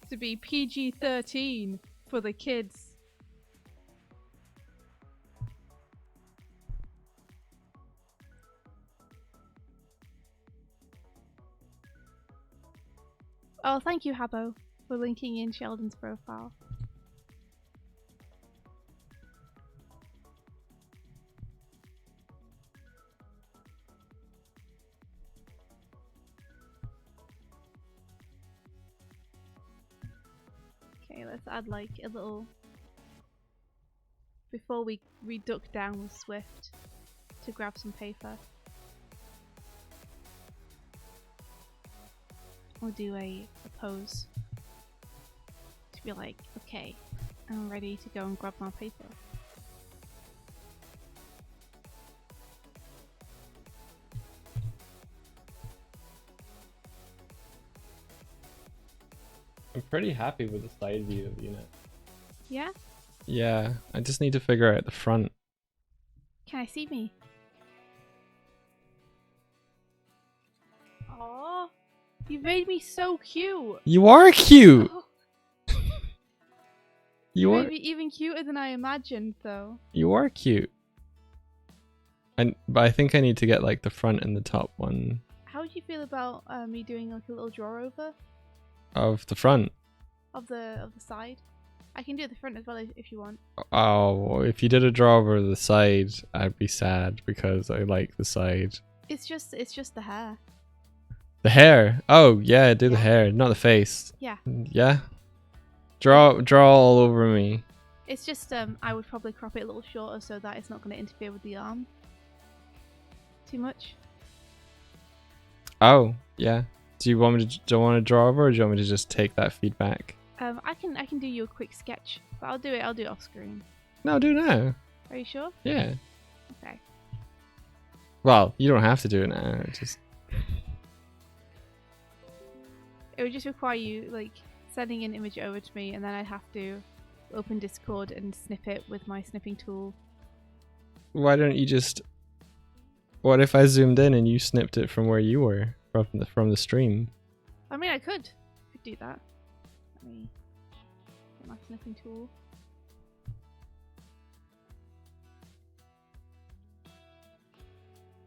PG-13 for the kids. Oh, thank you, Habbo, for linking in Sheldon's profile. Okay, let's add like a little... Before we duck down with Swift to grab some paper. We'll do a pose to be like, okay, I'm ready to go and grab my paper. I'm pretty happy with the side view of the unit. Yeah? Yeah, I just need to figure out the front. Can I see me? Oh, you made me so cute. You are cute. Oh, You made are. me even cuter than I imagined, though. You are cute. But I think I need to get like the front and the top one How would you feel about me doing like a little draw over of the front. of the side? I can do the front as well if you want. Oh, if you did a draw over the side, I'd be sad because I like the side. It's just the hair. The hair. Oh yeah, do the Yeah. hair, not the face. Yeah. Yeah. Draw all over me. It's just I would probably crop it a little shorter so that it's not going to interfere with the arm too much. Oh yeah. Do you want me to? Do you want to draw over, or do you want me to just take that feedback? I can do you a quick sketch, but I'll do it off screen. No, do now. Are you sure? Yeah. Okay. Well, you don't have to do it now. Just. It would just require you like sending an image over to me, and then I'd have to open Discord and snip it with my snipping tool. Why don't you just? What if I zoomed in and you snipped it from where you were from the stream? I mean, I could do that. Let me get my snipping tool.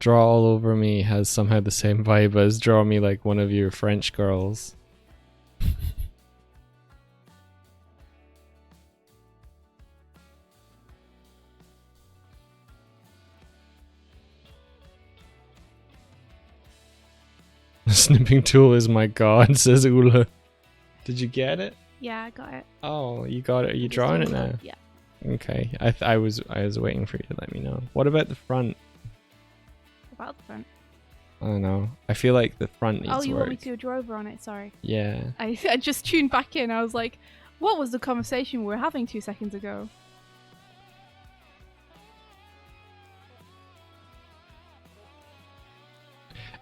Draw all over me has somehow the same vibe as draw me like one of your French girls. The snipping tool is my god, says Ula. Did you get it? Yeah, I got it. Oh, you got it. Are you Just drawing it use now? Yeah. Okay. I was waiting for you to let me know. What about the front? About the front. I don't know. I feel like the front needs Oh, you work. want me to do a draw over on it? Sorry. Yeah. I just tuned back in. I was like, what was the conversation we were having 2 seconds ago?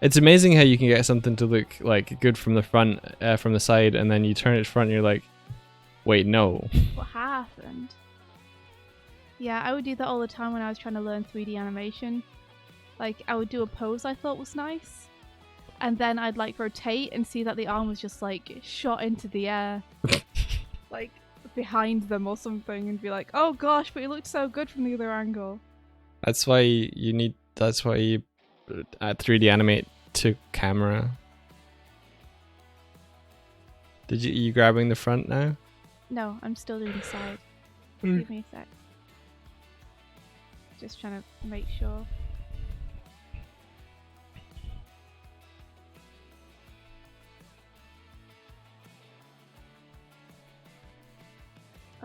It's amazing how you can get something to look like good from the front, from the side, and then you turn it front and you're like, wait, no. What happened? Yeah, I would do that all the time when I was trying to learn 3D animation. Like, I would do a pose I thought was nice, and then I'd like rotate and see that the arm was just like shot into the air, like behind them or something, and be like, oh gosh, but it looked so good from the other angle. That's why you need. That's why you 3D animate to camera. Did you grabbing the front now? No, I'm still doing the side. Mm. Give me a sec. Just trying to make sure.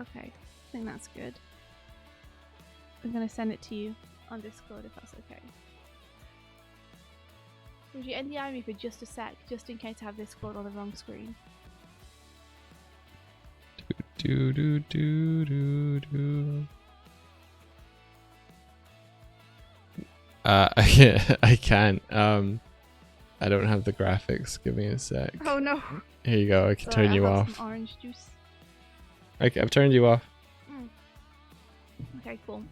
Okay, I think that's good. I'm gonna send it to you on Discord if that's okay. Would you NDI me for just a sec, just in case I have Discord on the wrong screen? Do do do do do. I can't. I don't have the graphics. Give me a sec. Oh no! Here you go. I can Sorry, turn you I have off. some orange juice. Okay, I've turned you off. Mm. Okay, cool.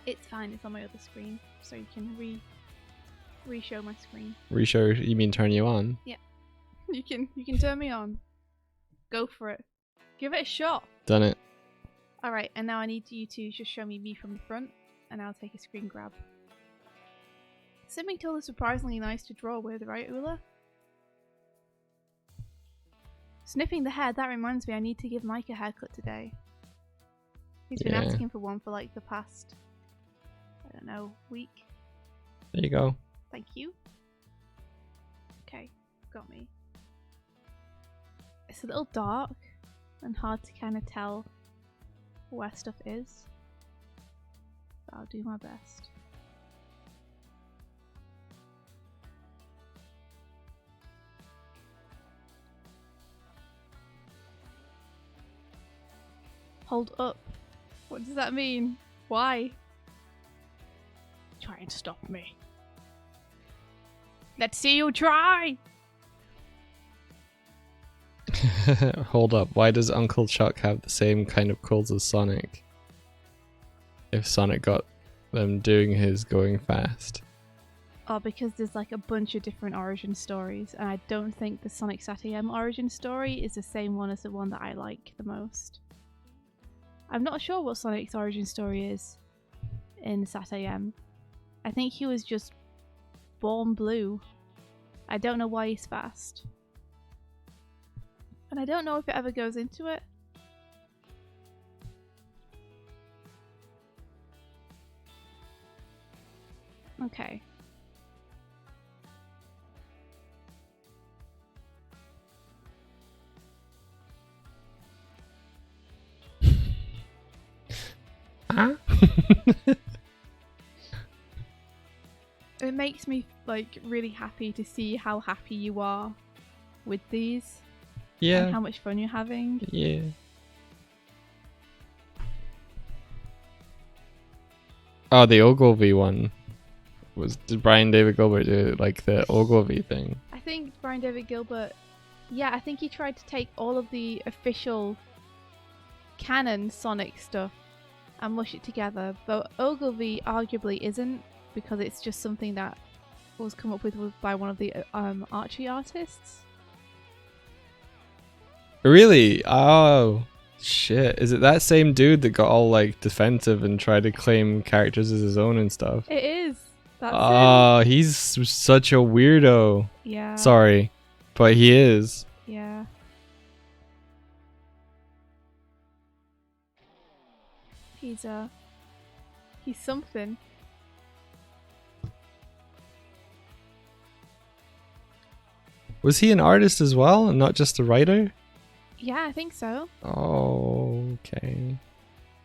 It's fine. It's on my other screen, so you can re-show my screen. Reshow? You mean turn you on? You can turn me on. Go for it. Give it a shot. Done it. Alright, and now I need you to just show me from the front, and I'll take a screen grab. Snipping tool is surprisingly nice to draw with, right, Ula? Snipping the hair, that reminds me, I need to give Mike a haircut today. He's been Yeah. asking for one for like the past, I don't know, week. There you go. Thank you. Okay, got me. It's a little dark and hard to kind of tell where stuff is, but I'll do my best. Hold up. What does that mean? Why? Trying to stop me. Let's see you try. Hold up, why does Uncle Chuck have the same kind of quills as Sonic? If Sonic got them doing his going fast. Oh, because there's like a bunch of different origin stories, and I don't think the Sonic SatAM origin story is the same one as the one that I like the most. I'm not sure what Sonic's origin story is in SatAM. I think he was just born blue. I don't know why he's fast. And I don't know if it ever goes into it. Okay. Huh? It makes me like really happy to see how happy you are with these. Yeah. And how much fun you're having. Yeah. Oh, the Ogilvy one. Did Brian David Gilbert do like the Ogilvy thing? I think Brian David Gilbert, yeah, I think he tried to take all of the official canon Sonic stuff and mush it together, but Ogilvy arguably isn't, because it's just something that was come up with by one of the Archie artists. Really? Oh, shit. Is it that same dude that got all like defensive and tried to claim characters as his own and stuff? It is. That's Oh, he's such a weirdo. him. Yeah. Sorry, but he is. Yeah. He's something. Was he an artist as well and not just a writer? Yeah, I think so. Oh, okay.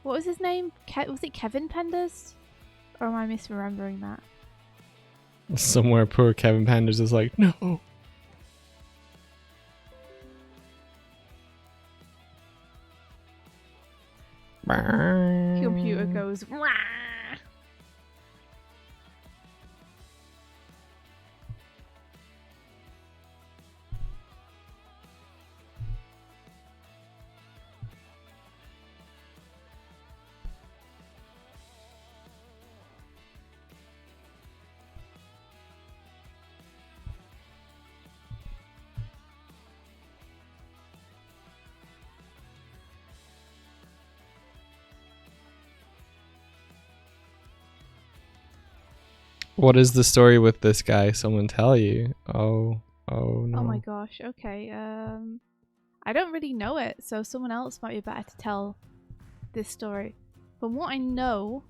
What was his name? Was it Kevin Penders? Or am I misremembering that? Somewhere poor Kevin Panders is like, no. Computer goes, "Wah!" What is the story with this guy? Someone tell you. Oh no. Oh my gosh, okay. I don't really know it, so someone else might be better to tell this story. From what I know,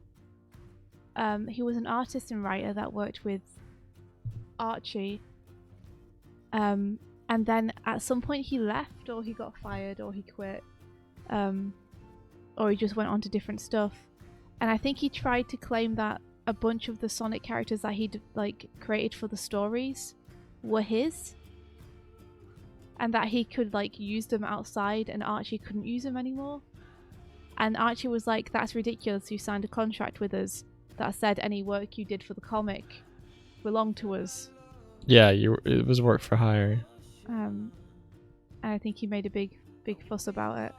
he was an artist and writer that worked with Archie. And then at some point he left, or he got fired, or he quit. Or he just went on to different stuff. And I think he tried to claim that a bunch of the Sonic characters that he'd like created for the stories were his, and that he could like use them outside and Archie couldn't use them anymore. And Archie was like, that's ridiculous, you signed a contract with us that said any work you did for the comic belonged to us. Yeah, it was work for hire. And I think he made a big fuss about it.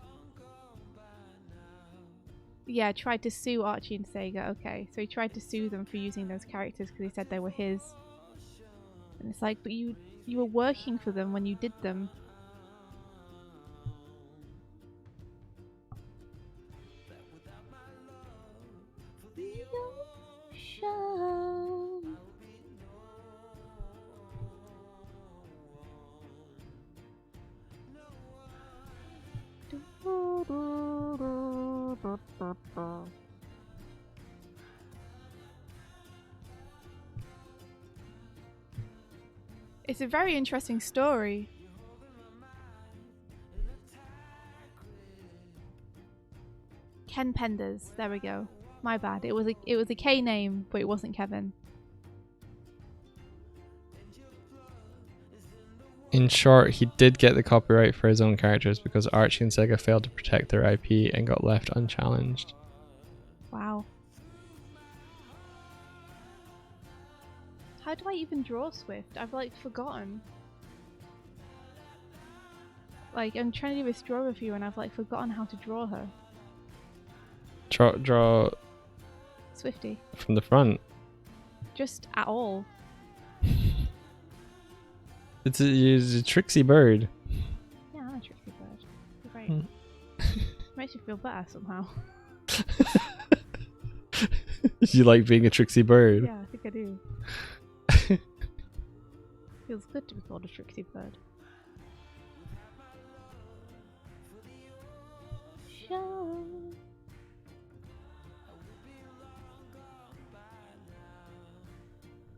Yeah, tried to sue Archie and Sega. Okay, so he tried to sue them for using those characters because he said they were his. And it's like, but you were working for them when you did them. It's a very interesting story. Ken Penders. There we go. My bad. It was a K name, but it wasn't Kevin. In short, he did get the copyright for his own characters because Archie and Sega failed to protect their IP and got left unchallenged. Wow. How How do I even draw Swift? I've like forgotten. Like I'm trying to do this draw review and I've like forgotten how to draw her. Draw Swifty. from the front. Just at all. It's a tricksy bird. Yeah, I'm a tricky bird. You're right. Hmm. Makes you feel better somehow. You like being a tricksy bird? Yeah, I think I do. Feels good to be called a tricksy bird. Show.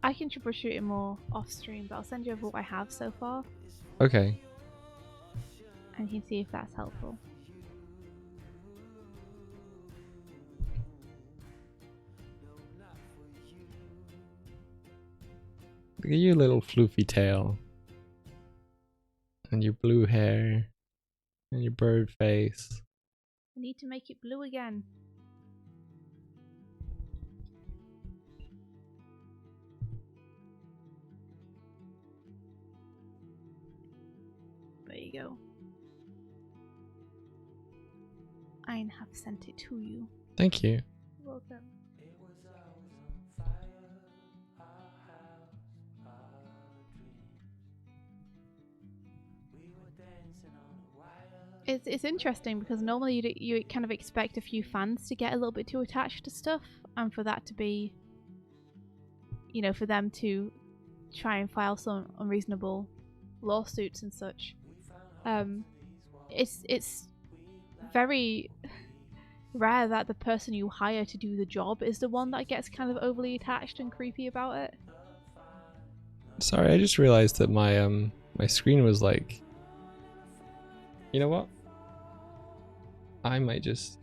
I can troubleshoot it more off stream, but I'll send you over what I have so far, Okay. and you can see if that's helpful. Look at your little floofy tail. And your blue hair. And your bird face. I need to make it blue again. There you go. I have sent it to you. Thank you. You're welcome. It's interesting because normally you kind of expect a few fans to get a little bit too attached to stuff, and for that to be, you know, for them to try and file some unreasonable lawsuits and such. It's very rare that the person you hire to do the job is the one that gets kind of overly attached and creepy about it. Sorry, I just realized that my my screen was like, you know what? I might just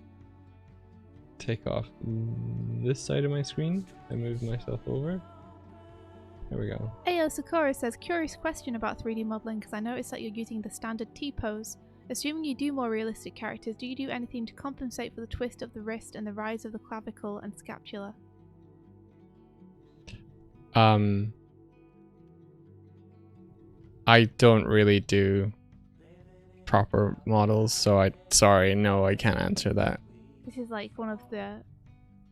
take off this side of my screen and move myself over. There we go. Ayo Sakura says, curious question about 3D modeling because I noticed that you're using the standard T-pose. Assuming you do more realistic characters, do you do anything to compensate for the twist of the wrist and the rise of the clavicle and scapula? I don't really do proper models, so sorry, no, I can't answer that. This is like one of the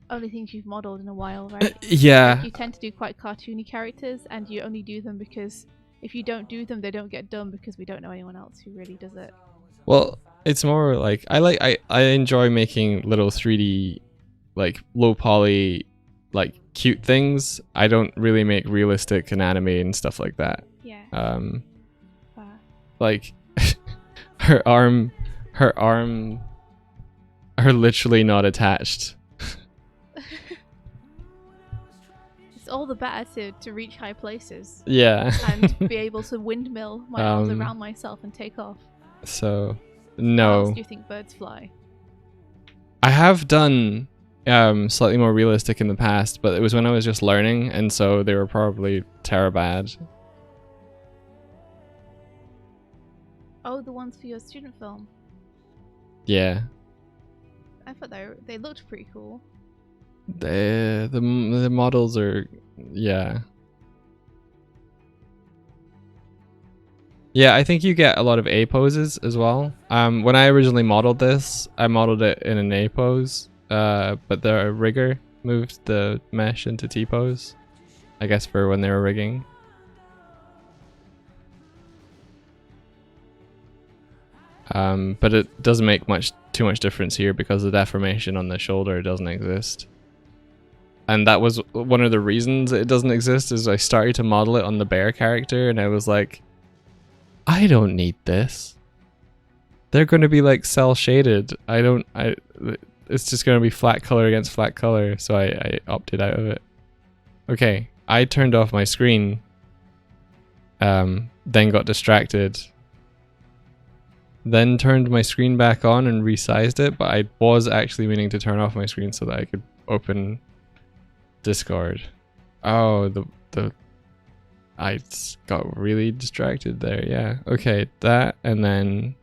only things you've modeled in a while, right? Yeah. Like you tend to do quite cartoony characters, and you only do them because if you don't do them, they don't get done because we don't know anyone else who really does it. Well, it's more like I enjoy making little 3D, like low poly, like cute things. I don't really make realistic and anime and stuff like that. Yeah. Like her arm are literally not attached. It's all the better to reach high places. Yeah. And be able to windmill my arms around myself and take off. So How no. else do you think birds fly? I have done slightly more realistic in the past, but it was when I was just learning, and so they were probably bad. Oh, the ones for your student film. Yeah. I thought they looked pretty cool. The models are, yeah. Yeah, I think you get a lot of A poses as well. When I originally modeled this, I modeled it in an A pose, but the rigger moved the mesh into T pose, I guess for when they were rigging. But it doesn't make too much difference here because the deformation on the shoulder doesn't exist. And that was one of the reasons it doesn't exist, is I started to model it on the bear character and I was like, I don't need this. They're going to be like cell shaded. It's just going to be flat color against flat color. So I opted out of it. Okay. I turned off my screen. Then got distracted. Then turned my screen back on and resized it, but I was actually meaning to turn off my screen so that I could open Discord. Oh, I got really distracted there. Yeah. Okay, that, and then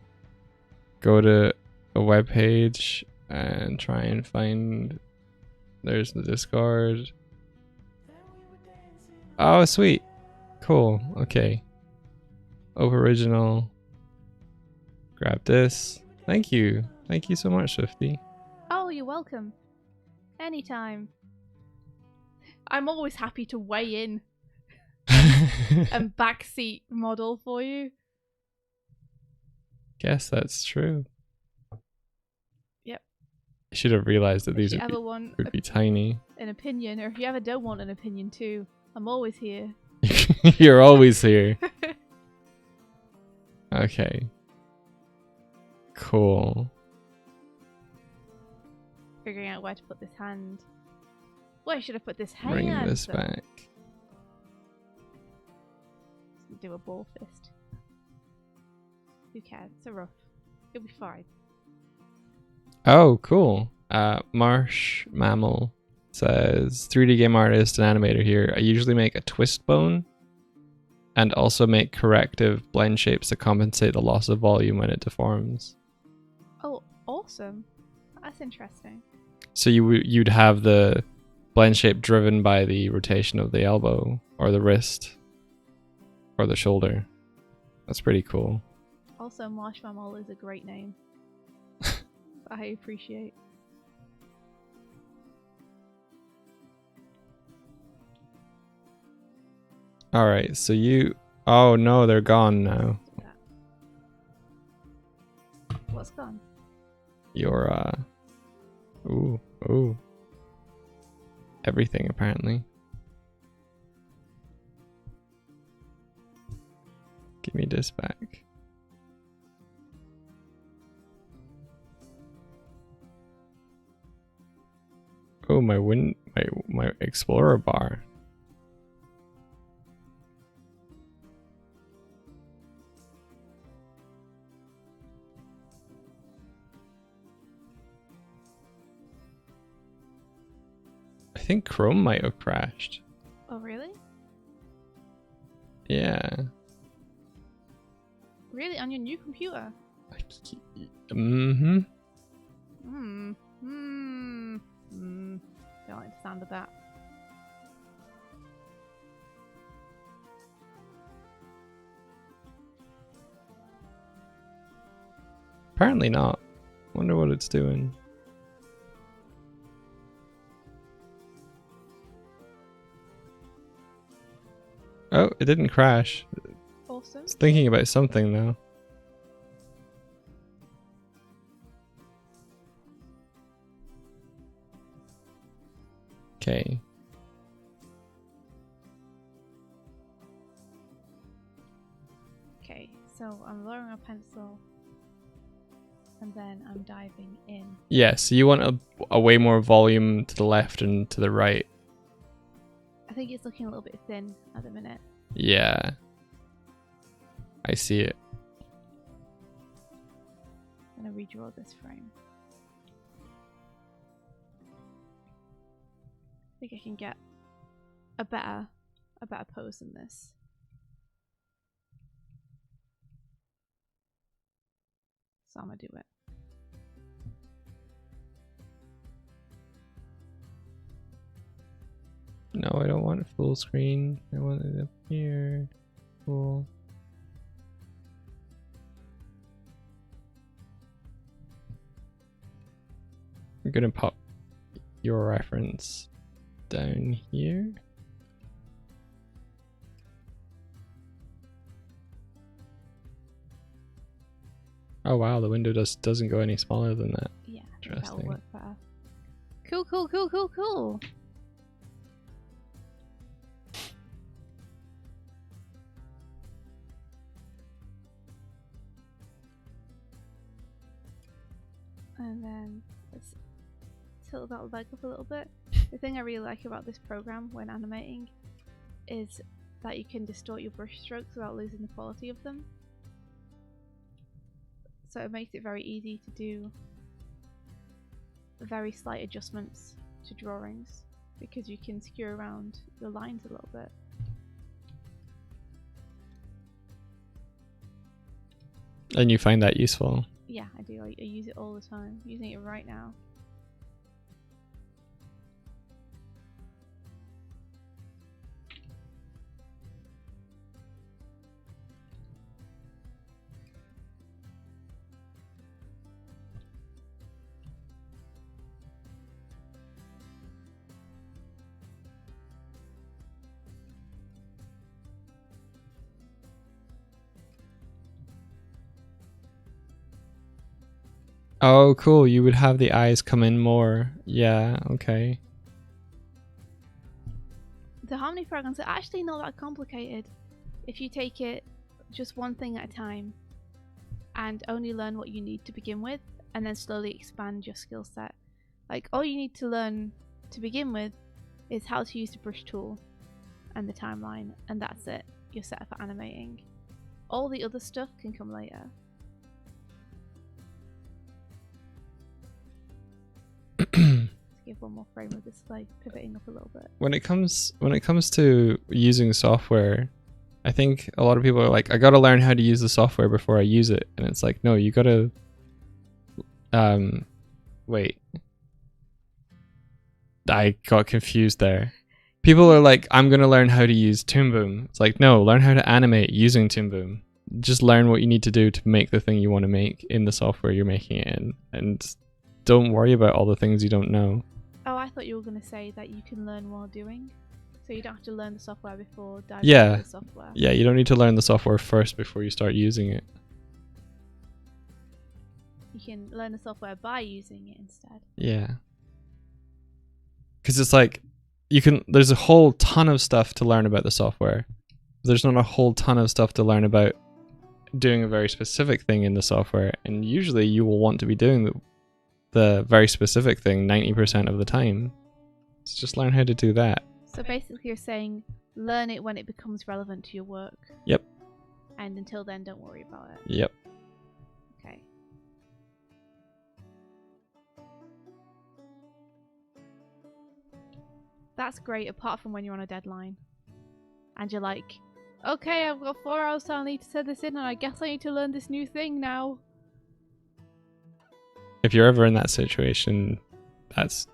go to a web page and try and find. There's the Discord. Oh, sweet. Cool. Okay. Open original. Grab this. Thank you. Thank you so much, Swifty. Oh, you're welcome. Anytime. I'm always happy to weigh in and backseat model for you. Guess that's true. Yep. I should have realized that If these you would ever be, want would be tiny. an opinion, or if you ever don't want an opinion too, I'm always here. You're always here. Okay. Cool. Figuring out where to put this hand. Where should I put this hand? Bring this though? back. Do a ball fist. Who cares? It's a rough. It'll be fine. Oh, cool. Marsh Mammal says 3D game artist and animator here. I usually make a twist bone and also make corrective blend shapes to compensate the loss of volume when it deforms. Oh, awesome. That's interesting. So you'd have the blend shape driven by the rotation of the elbow or the wrist or the shoulder. That's pretty cool. Also, Marshmallow is a great name. I appreciate. Alright, so you... Oh no, they're gone now. What's gone? Your, Ooh. Everything, apparently. Give me this back. Oh, my explorer bar. I think Chrome might have crashed. Oh, really? Yeah. Really? On your new computer? Mm-hmm. Don't like the sound of that. Apparently not. Wonder what it's doing. Oh, it didn't crash. Awesome. It's thinking about something now. Okay. Okay, so I'm lowering a pencil and then I'm diving in. Yeah, so you want a way more volume to the left and to the right. I think it's looking a little bit thin at the minute. Yeah. I see it. I'm gonna redraw this frame. I think I can get a better pose than this. So I'm gonna do it. No, I don't want it full screen. I want it up here. Cool. I'm gonna pop your reference down here. Oh wow, the window doesn't go any smaller than that. Yeah, I think that'll Interesting. work better. Cool, cool, cool, cool, cool. And then let's tilt that leg up a little bit. The thing I really like about this program when animating is that you can distort your brush strokes without losing the quality of them. So it makes it very easy to do very slight adjustments to drawings because you can skew around your lines a little bit. And you find that useful? Yeah, I do. I use it all the time. I'm using it right now. Oh, cool. You would have the eyes come in more. Yeah, okay. The harmony programs are actually not that complicated if you take it just one thing at a time and only learn what you need to begin with and then slowly expand your skill set. Like, all you need to learn to begin with is how to use the brush tool and the timeline, and that's it. You're set for animating. All the other stuff can come later. Let's give one more frame of this, like pivoting up a little bit. When it comes to using software, I think a lot of people are like, I gotta learn how to use the software before I use it, and it's like, no, you gotta wait, I got confused there. People are like, I'm gonna learn how to use Toon Boom. It's like, no, learn how to animate using Toon Boom. Just learn what you need to do to make the thing you want to make in the software you're making it in, and don't worry about all the things you don't know. Oh, I thought you were going to say that you can learn while doing, so you don't have to learn the software before diving into the software. Yeah, you don't need to learn the software first before you start using it. You can learn the software by using it instead. Yeah. Because it's like, there's a whole ton of stuff to learn about the software. There's not a whole ton of stuff to learn about doing a very specific thing in the software, and usually you will want to be doing the very specific thing 90% of the time. So just learn how to do that. So basically you're saying learn it when it becomes relevant to your work. Yep. And until then, don't worry about it. Yep. Okay. That's great, apart from when you're on a deadline. And you're like, okay, I've got 4 hours till I need to set this in, and I guess I need to learn this new thing now. If you're ever in that situation, that's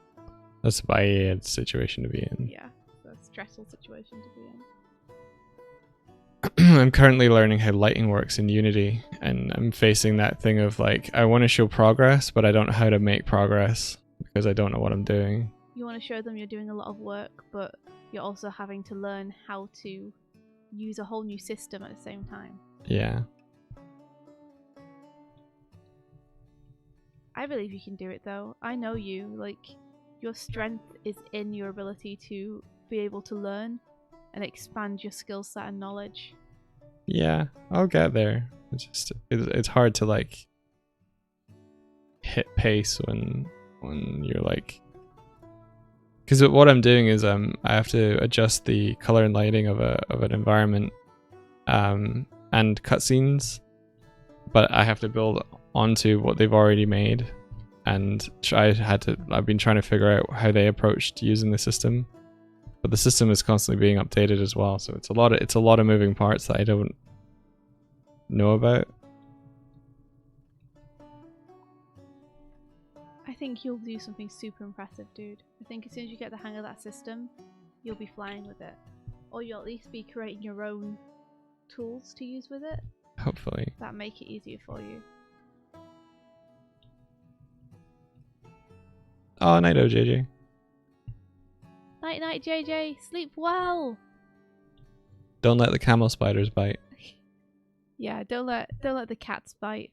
a bad situation to be in. Yeah, it's a stressful situation to be in. I'm currently learning how lighting works in Unity, and I'm facing that thing of like, I want to show progress, but I don't know how to make progress because I don't know what I'm doing. You want to show them you're doing a lot of work, but you're also having to learn how to use a whole new system at the same time. Yeah. I believe you can do it though. I know you. Like, your strength is in your ability to be able to learn and expand your skill set and knowledge. Yeah, I'll get there. It's hard to like hit pace when you're like, because what I'm doing is I have to adjust the color and lighting of an environment and cutscenes, but I have to build onto what they've already made, and I've been trying to figure out how they approached using the system, but the system is constantly being updated as well, so it's a lot of moving parts that I don't know about. I think you'll do something super impressive, dude. I think as soon as you get the hang of that system, you'll be flying with it, or you'll at least be creating your own tools to use with it. Hopefully. That make it easier for you. Oh, night, JJ. Night night, JJ. Sleep well. Don't let the camel spiders bite. Yeah, don't let the cats bite.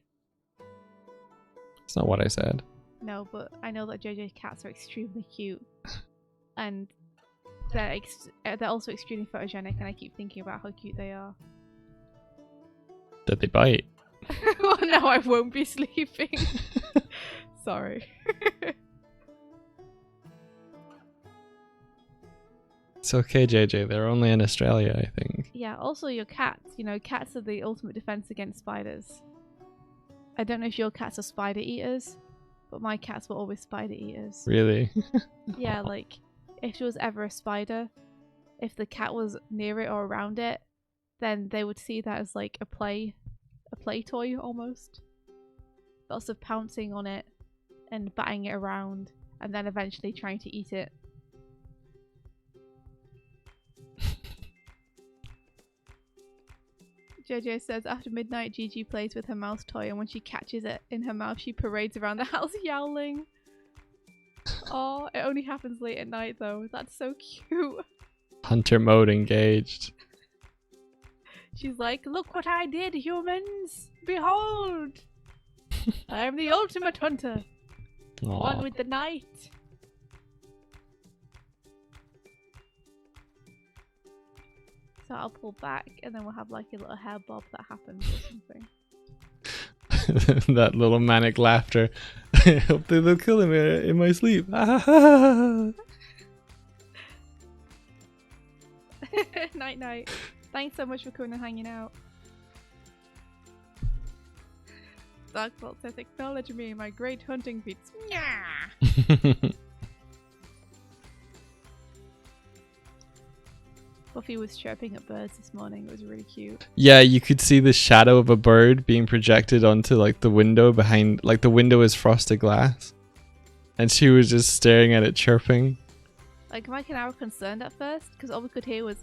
That's not what I said. No, but I know that JJ's cats are extremely cute, and they're also extremely photogenic, and I keep thinking about how cute they are. Did they bite? Well, now I won't be sleeping. Sorry. It's okay, JJ. They're only in Australia, I think. Yeah, also your cats. You know, cats are the ultimate defense against spiders. I don't know if your cats are spider eaters, but my cats were always spider eaters. Really? Yeah, like, if there was ever a spider, if the cat was near it or around it, then they would see that as like a play toy almost. Lots of pouncing on it and batting it around, and then eventually trying to eat it. JJ says after midnight, Gigi plays with her mouse toy, and when she catches it in her mouth, she parades around the house yowling. Oh, it only happens late at night though. That's so cute. Hunter mode engaged. She's like, look what I did, humans! Behold! I am the ultimate hunter. One Aw. with the night. So I'll pull back and then we'll have like a little hair bob that happens or something. That little manic laughter. I hope they'll kill him in my sleep. Night night. Thanks so much for coming and hanging out. Dark Salt says, acknowledge me, my great hunting feats. Buffy was chirping at birds this morning. It was really cute. Yeah, you could see the shadow of a bird being projected onto like the window behind, like the window is frosted glass. And she was just staring at it chirping. Like, Mike and I were concerned at first because all we could hear was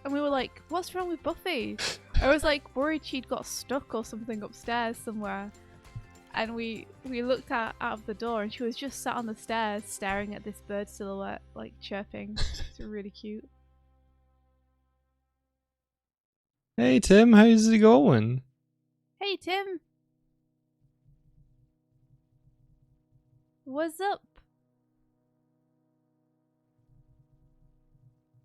and we were like, what's wrong with Buffy? I was like worried she'd got stuck or something upstairs somewhere. And we looked out of the door and she was just sat on the stairs staring at this bird silhouette, like chirping. It's really cute. Hey Tim, how's it going? Hey Tim! What's up?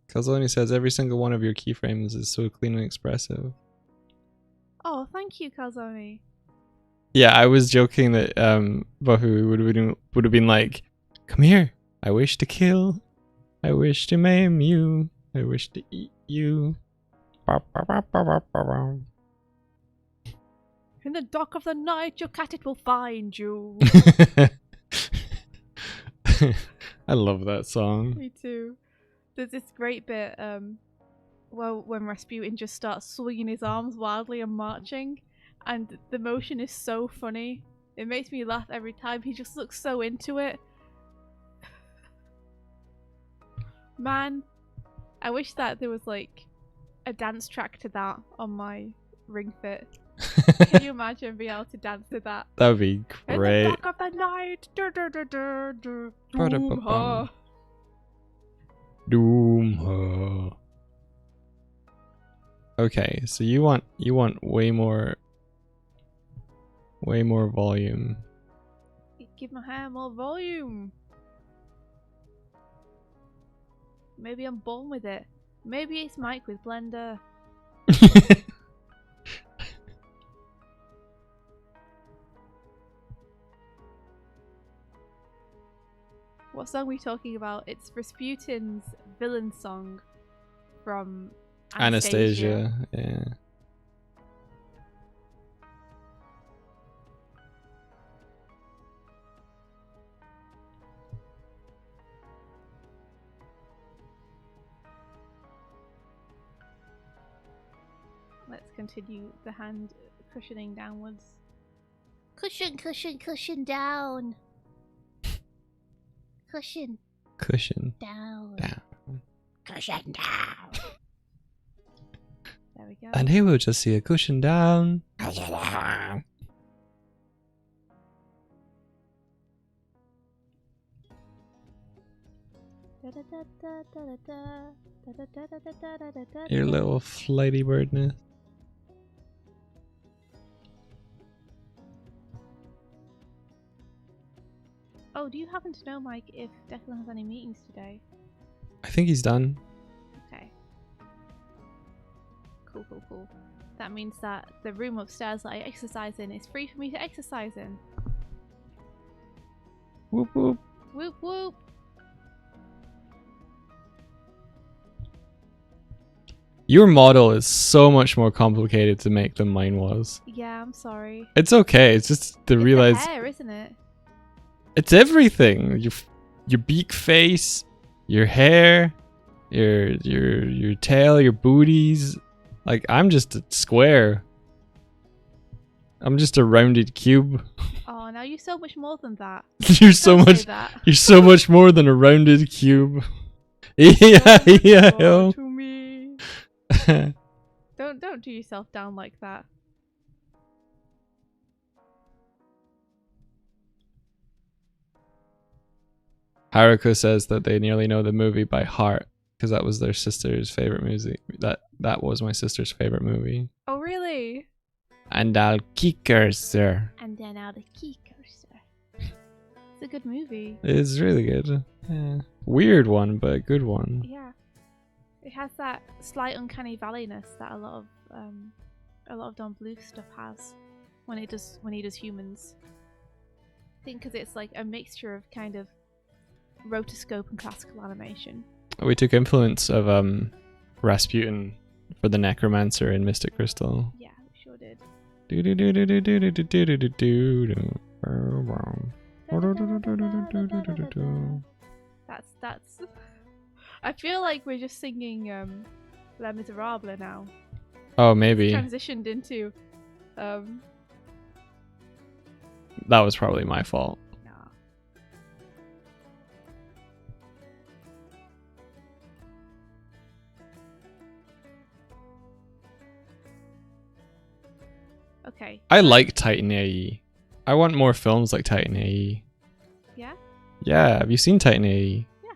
Calzone says every single one of your keyframes is so clean and expressive. Oh, thank you, Calzone. Yeah, I was joking that Buffy would have been like, come here, I wish to kill, I wish to maim you, I wish to eat you. In the dark of the night, your cat it will find you. I love that song. Me too. There's this great bit, well, when Rasputin just starts swinging his arms wildly and marching, and the motion is so funny. It makes me laugh every time. He just looks so into it. Man, I wish that there was like a dance track to that on my Ring Fit. Can you imagine being able to dance to that? That would be great. In the dark of the night, doom Ba-da-ba-bum. her. Doom her. Okay, so you want way more volume. Give my hair more volume. Maybe I'm born with it. Maybe it's Mike with Blender. What song are we talking about? It's Rasputin's villain song from Anastasia, yeah. Let's continue the hand cushioning downwards. Cushion, cushion, cushion down. Cushion Cushion down. down. Cushion down. There we go. And here we'll just see a cushion down. Your little flighty birdness. Oh, do you happen to know, Mike, if Declan has any meetings today? I think he's done. Okay. Cool, cool, cool. That means that the room upstairs that I exercise in is free for me to exercise in. Whoop whoop. Whoop whoop! Your model is so much more complicated to make than mine was. Yeah, I'm sorry. It's okay. It's just to It's realize the hair, isn't it? it's everything. Your beak face, your hair, your tail, your booties. Like I'm just a square. I'm just a rounded cube. Oh, now you're so much more than that. You're so Don't say much. that. You're so much more than a rounded cube. Yeah, yeah, Oh, yo. to me. Don't do yourself down like that. Haruko says that they nearly know the movie by heart. because that was their sister's favorite music. That was my sister's favorite movie. Oh, really? And I'll kick her, sir. And then out the key coaster. It's a good movie. It's really good. Yeah. Weird one, but a good one. Yeah. It has that slight uncanny valleyness that a lot of Don Bluth stuff has when he does humans. I think because it's like a mixture of kind of rotoscope and classical animation. We took influence of Rasputin for the Necromancer in Mystic Crystal. Yeah, we sure did. That's. I feel like we're just singing Les Miserables now. Oh, maybe. It's transitioned into. That was probably my fault. Nah. Okay. I like Titan AE. I want more films like Titan AE. Yeah? Yeah, have you seen Titan AE? Yeah.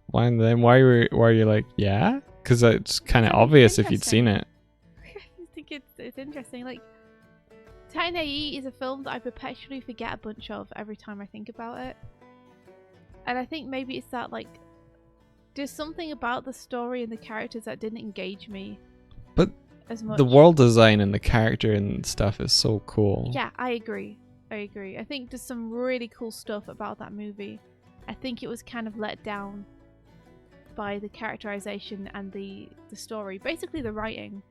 Why then? Why are you like, yeah? Because it's kind of I think it's obvious if you'd seen it. I think it's interesting. Like, Titan AE is a film that I perpetually forget a bunch of every time I think about it. And I think maybe it's that, like, there's something about the story and the characters that didn't engage me But as much. the world design and the character and stuff is so cool. Yeah, I agree. I think there's some really cool stuff about that movie. I think it was kind of let down by the characterization and the story. Basically the writing.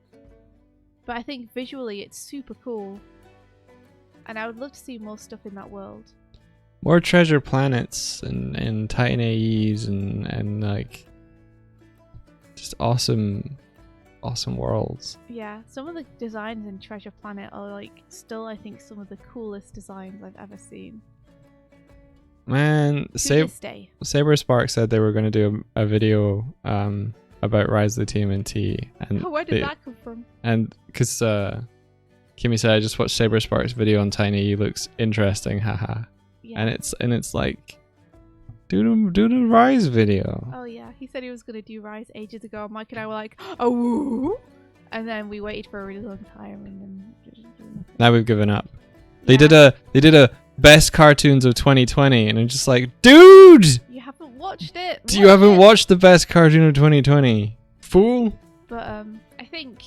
But I think visually it's super cool. And I would love to see more stuff in that world. More treasure planets and Titan AEs and like just awesome worlds. Yeah, some of the designs in Treasure Planet are like still I think some of the coolest designs I've ever seen. Man, To this day. Saber Spark said they were going to do a video about Rise of the TMNT, and Where did that come from? and because Kimmy said I just watched Saber Spark's video on Tiny, looks interesting, haha. Yeah. And it's like do the Rise video. Oh yeah, he said he was gonna do Rise ages ago. Mike and I were like, oh, and then we waited for a really long time, and then Now we've given up. Yeah. They did a best cartoons of 2020, and I'm just like, dude, You haven't watched it. you haven't watched the best cartoon of 2020, fool. But I think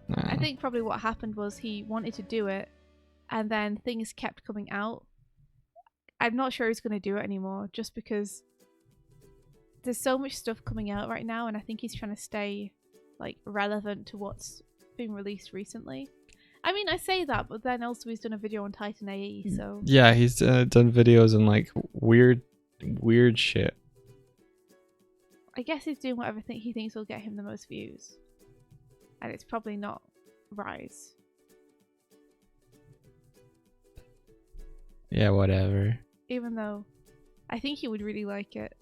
Nah. probably what happened was he wanted to do it, and then things kept coming out. I'm not sure he's going to do it anymore, just because there's so much stuff coming out right now, and I think he's trying to stay like relevant to what's been released recently. I mean, I say that, but then also he's done a video on Titan AE, so Yeah, he's done videos and like weird shit. I guess he's doing whatever he thinks will get him the most views, and it's probably not Rise. Yeah, whatever. Even though I think he would really like it.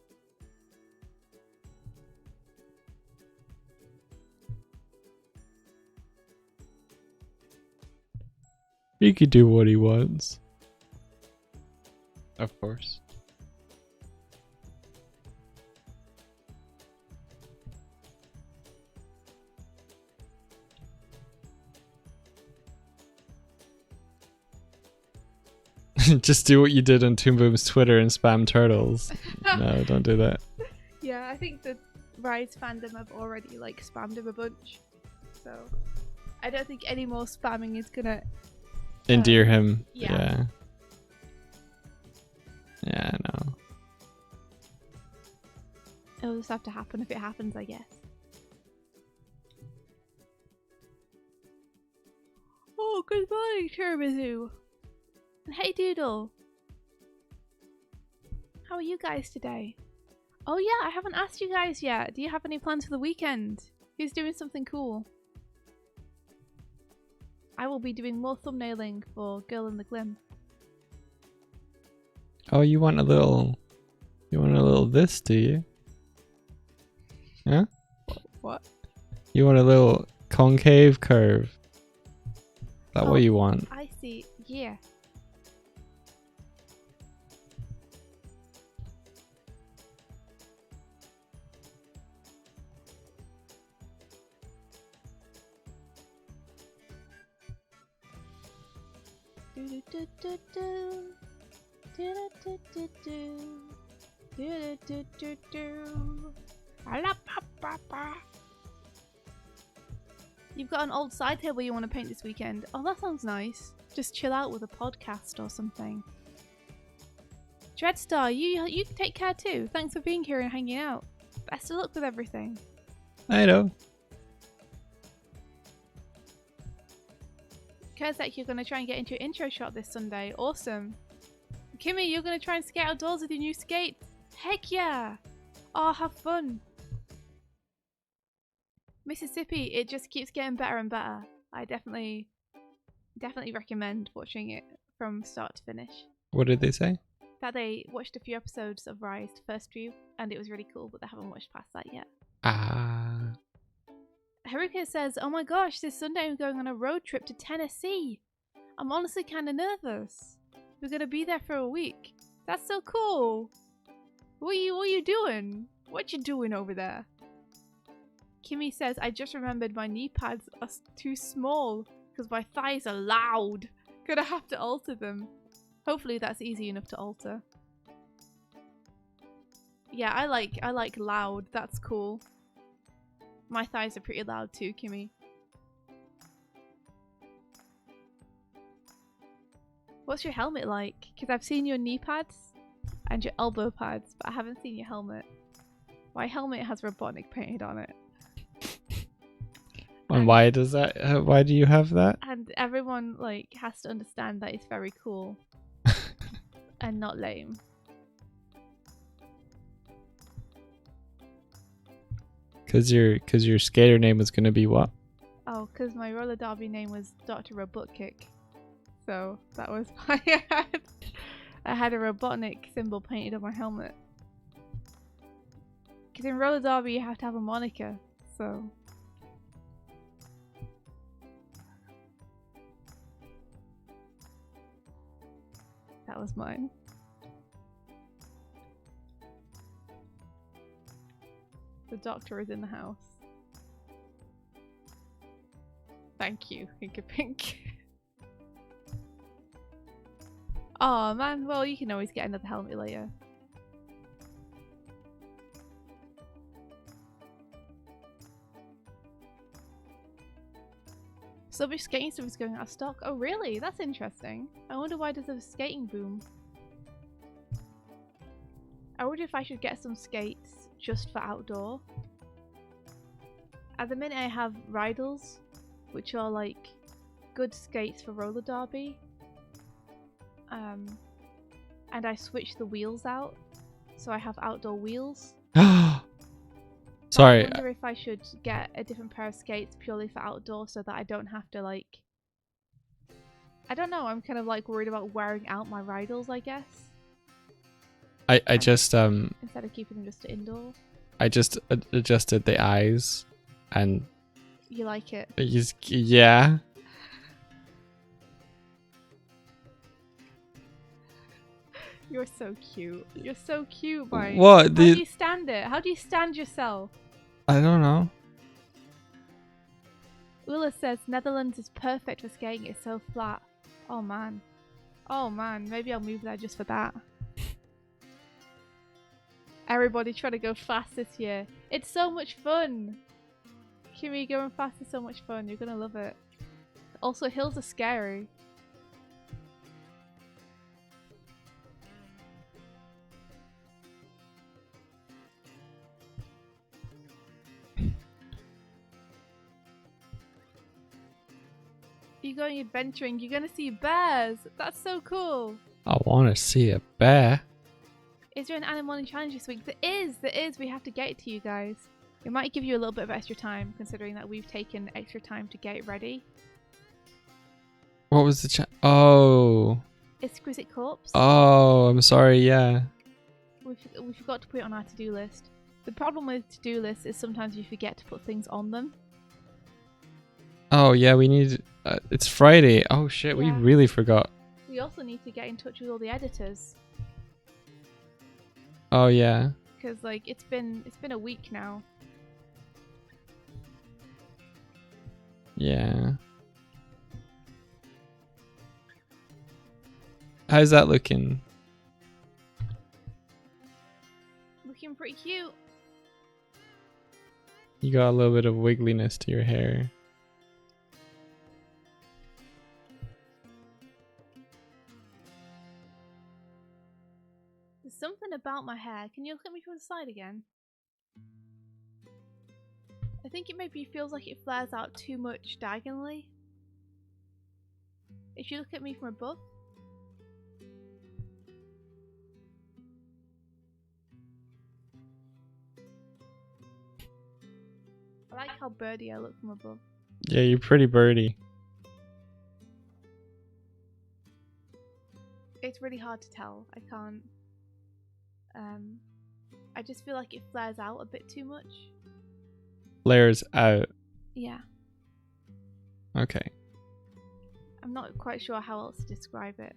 He could do what he wants. Of course. Just do what you did on Toon Boom's Twitter and spam turtles. No, don't do that. Yeah, I think the Rise fandom have already like spammed him a bunch, so I don't think any more spamming is gonna Endear him. yeah. Yeah. Yeah, no. It'll just have to happen if it happens, I guess. Oh, good morning, Tiramisu. And hey, Doodle. How are you guys today? Oh yeah, I haven't asked you guys yet. Do you have any plans for the weekend? Who's doing something cool? I will be doing more thumbnailing for Girl in the Glim. Oh, you want a little this, do you? Yeah? What? You want a little concave curve? Is that what you want? I see. Yeah. You've got an old side table you want to paint this weekend. Oh, that sounds nice. Just chill out with a podcast or something. Dreadstar, you take care too. Thanks for being here and hanging out. Best of luck with everything. I know. Kurzak, you're going to try and get into your intro shot this Sunday. Awesome. Kimmy, you're going to try and skate outdoors with your new skates. Heck yeah. Oh, have fun. Mississippi, it just keeps getting better and better. I definitely recommend watching it from start to finish. What did they say? That they watched a few episodes of Rise first view, and it was really cool, but they haven't watched past that yet. Ah. Haruka says, oh my gosh, this Sunday I'm going on a road trip to Tennessee. I'm honestly kind of nervous. We're going to be there for a week. That's so cool. What are you doing? What you doing over there? Kimmy says, I just remembered my knee pads are too small because my thighs are loud. Gonna have to alter them. Hopefully that's easy enough to alter. Yeah, I like loud. That's cool. My thighs are pretty loud too, Kimmy. What's your helmet like? Because I've seen your knee pads and your elbow pads, but I haven't seen your helmet. My helmet has Robotnik painted on it. And why does that? Why do you have that? And everyone has to understand that it's very cool and not lame. Cause your skater name was gonna be what? Oh, because my roller derby name was Dr. Robotkick. So that was why I had a Robotnik symbol painted on my helmet. Because in roller derby you have to have a moniker, so... That was mine. The doctor is in the house. Thank you, Hinka Pink. Oh man, well you can always get another helmet later. So much skating stuff is going out of stock. Oh really? That's interesting. I wonder why there's a skating boom. I wonder if I should get some skates just for outdoor. At the minute I have Rydals, which are like good skates for roller derby. And I switch the wheels out, so I have outdoor wheels. Sorry. I wonder if I should get a different pair of skates purely for outdoor so that I don't have to I don't know, I'm kind of worried about wearing out my Rydals, I guess. I just instead of keeping them just indoor. I just adjusted the eyes and You like it? Yeah. You're so cute. You're so cute, Mike. What? How do you stand it? How do you stand yourself? I don't know. Ula says Netherlands is perfect for skating. It's so flat. Oh man. Oh man. Maybe I'll move there just for that. Everybody try to go fast this year. It's so much fun. Kimmy, going fast is so much fun. You're gonna love it. Also, hills are scary. You're going adventuring. You're gonna see bears. That's so cool. I want to see a bear. Is there an animating challenge this week? There is. There is. We have to get it to you guys. It might give you a little bit of extra time, considering that we've taken extra time to get it ready. What was the Oh. Exquisite Corpse. Oh, I'm sorry. Yeah. We forgot to put it on our to-do list. The problem with to-do lists is sometimes you forget to put things on them. Oh yeah, we need. It's Friday. Oh shit, we Yeah. really forgot. We also need to get in touch with all the editors, Oh yeah. because it's been a week now. Yeah. How's that looking? Looking pretty cute. You got a little bit of wiggliness to your hair. There's something about my hair. Can you look at me from the side again? I think it maybe feels like it flares out too much diagonally. If you look at me from above. I like how birdie I look from above. Yeah, you're pretty birdie. It's really hard to tell. I can't. I just feel like it flares out a bit too much. Flares out. Yeah. Okay. I'm not quite sure how else to describe it.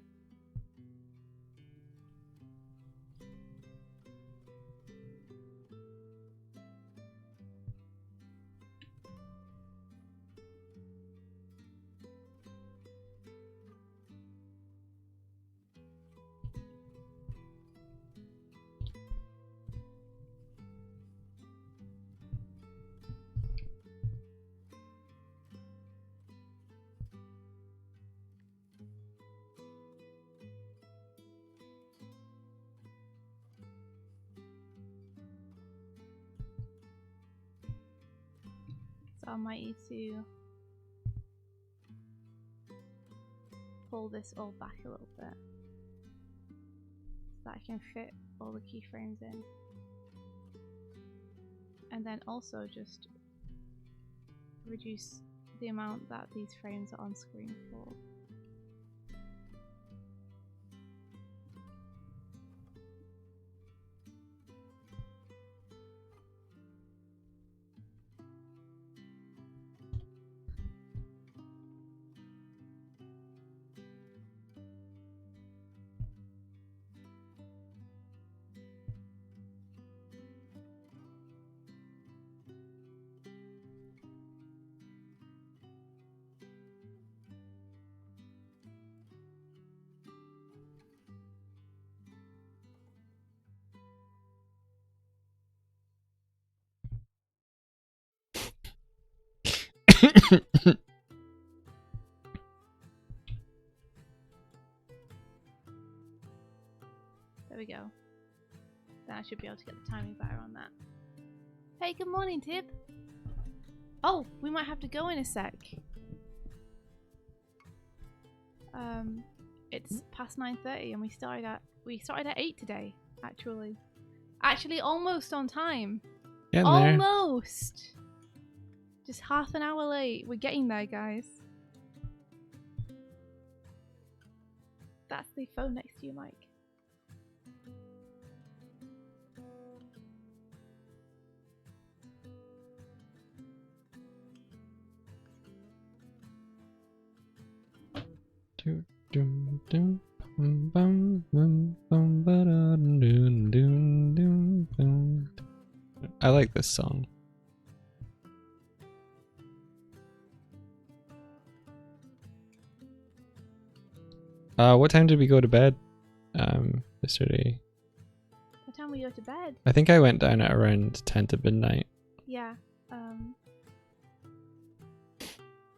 So I might need to pull this all back a little bit so that I can fit all the keyframes in. And then also just reduce the amount that these frames are on screen for. There we go. Then I should be able to get the timing better on that. Hey, good morning, Tib. Oh, we might have to go in a sec. It's past 9:30 and we started at 8 today, actually. Actually, almost on time. Getting there. Almost. Just half an hour late. We're getting there, guys. That's the phone next to you, Mike. I like this song. What time did we go to bed yesterday? What time we go to bed? I think I went down at around 10 to midnight. Yeah,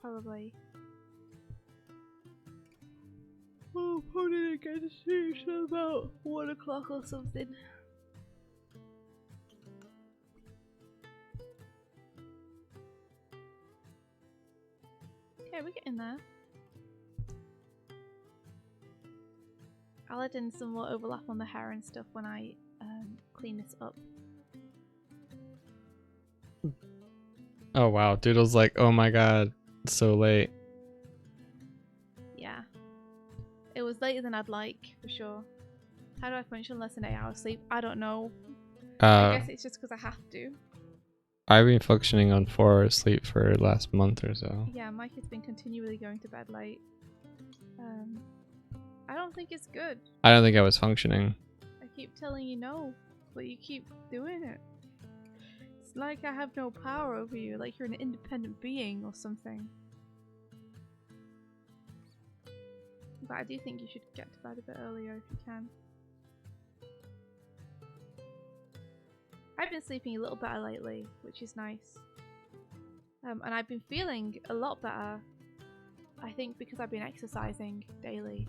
probably. Oh, probably didn't get to sleep till about 1 o'clock or something. Okay, we're getting there. I'll add in some more overlap on the hair and stuff when I clean this up. Oh wow, Doodle's like, oh my god, it's so late. Yeah. It was later than I'd like, for sure. How do I function less than 8 hours sleep? I don't know. I guess it's just because I have to. I've been functioning on 4 hours sleep for the last month or so. Yeah, Mike has been continually going to bed late. I don't think it's good. I don't think I was functioning. I keep telling you no, but you keep doing it. It's like I have no power over you, like you're an independent being or something. But I do think you should get to bed a bit earlier if you can. I've been sleeping a little better lately, which is nice. And I've been feeling a lot better, I think, because I've been exercising daily.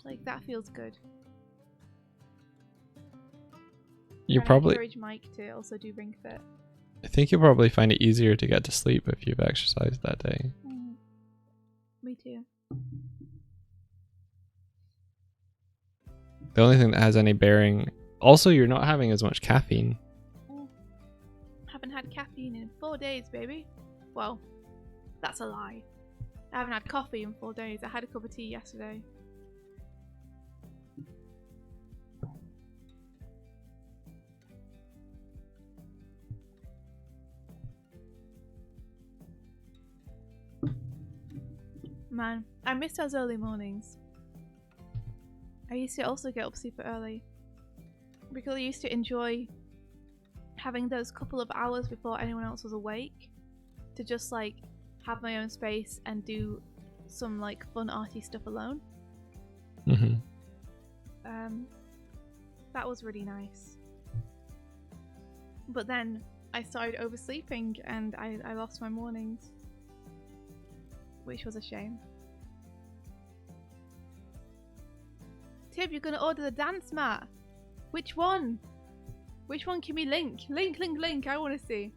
Like, that feels good. You And probably, I encourage Mike to also do Ring Fit. I think you'll probably find it easier to get to sleep if you've exercised that day. Me too. The only thing that has any bearing, also you're not having as much caffeine. Haven't had caffeine in 4 days, baby. Well, that's a lie. I haven't had coffee in 4 days. I had a cup of tea yesterday. Man, I miss those early mornings. I used to also get up super early because I used to enjoy having those couple of hours before anyone else was awake to just like have my own space and do some like fun arty stuff alone. Mm-hmm. That was really nice. But then I started oversleeping and I lost my mornings, which was a shame. Tib, you're gonna order the dance mat. Which one? Which one can we link? Link, I wanna see.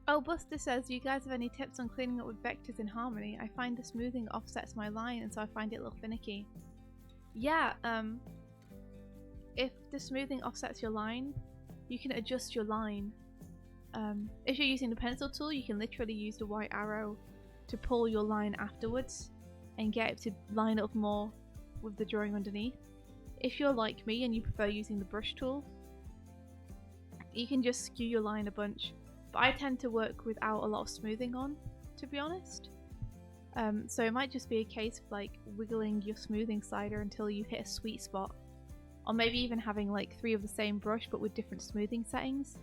Oh, Buster says, do you guys have any tips on cleaning up with vectors in Harmony? I find the smoothing offsets my line and so I find it a little finicky. Yeah, if the smoothing offsets your line, you can adjust your line. If you're using the pencil tool, you can literally use the white arrow to pull your line afterwards and get it to line up more with the drawing underneath. If you're like me and you prefer using the brush tool, you can just skew your line a bunch. But I tend to work without a lot of smoothing on, to be honest. So it might just be a case of like wiggling your smoothing slider until you hit a sweet spot. Or maybe even having like 3 of the same brush but with different smoothing settings.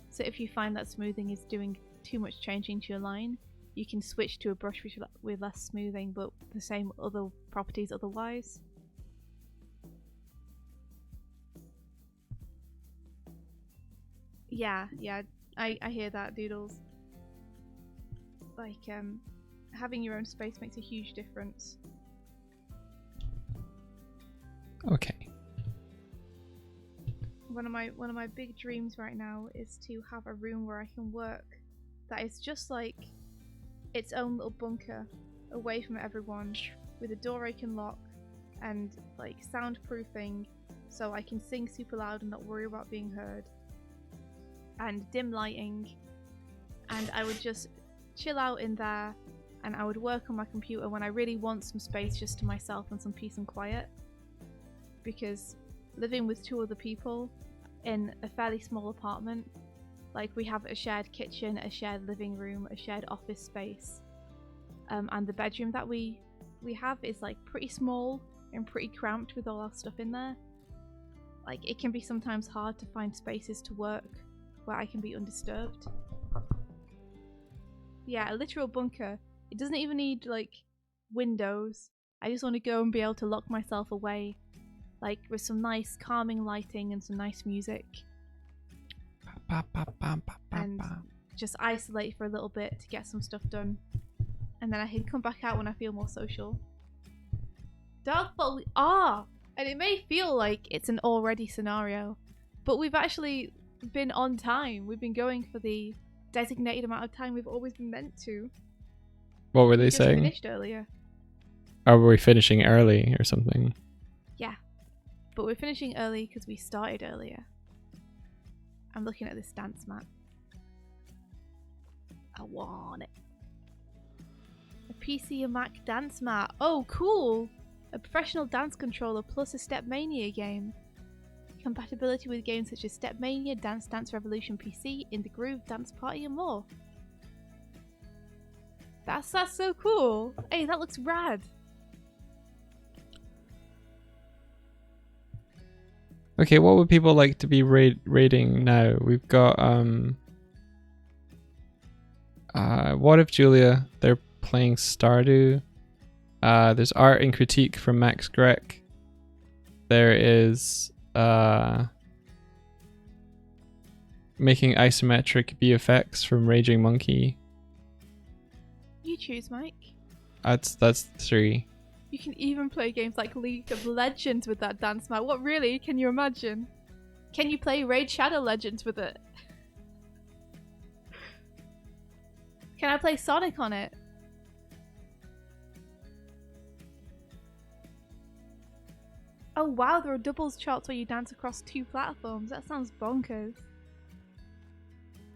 So if you find that smoothing is doing too much changing to your line, you can switch to a brush with less smoothing but the same other properties otherwise. Yeah, I hear that, Doodles. Like, having your own space makes a huge difference. Okay. One of my big dreams right now is to have a room where I can work that is just like its own little bunker away from everyone, with a door I can lock and like soundproofing so I can sing super loud and not worry about being heard, and dim lighting, and I would just chill out in there and I would work on my computer when I really want some space just to myself and some peace and quiet, because living with 2 other people in a fairly small apartment, like we have a shared kitchen, a shared living room, a shared office space, and the bedroom that we have is like pretty small and pretty cramped with all our stuff in there. Like, it can be sometimes hard to find spaces to work where I can be undisturbed. Yeah, a literal bunker. It doesn't even need like windows. I just want to go and be able to lock myself away, like with some nice calming lighting and some nice music, and just isolate for a little bit to get some stuff done, and then I can come back out when I feel more social. Darkfall, we are, and it may feel like it's an already scenario, but we've actually been on time. We've been going for the designated amount of time we've always been meant to. What were they Just saying? finished earlier. Are we finishing early or something? Yeah, but we're finishing early because we started earlier. I'm looking at this dance mat. I want it. A PC and Mac dance mat. Oh, cool! A professional dance controller plus a Step Mania game. Compatibility with games such as Step Mania, Dance Dance Revolution PC, In the Groove, Dance Party, and more. That's so cool. Hey, that looks rad. Okay, what would people like to be rating now? We've got What if Julia? They're playing Stardew. There's art and critique from Max Grech. There is making isometric VFX from Raging Monkey. You choose, Mike. That's 3. You can even play games like League of Legends with that dance mat. What really? Can you imagine? Can you play Raid Shadow Legends with it? Can I play Sonic on it? Oh wow, there are doubles charts where you dance across 2 platforms. That sounds bonkers.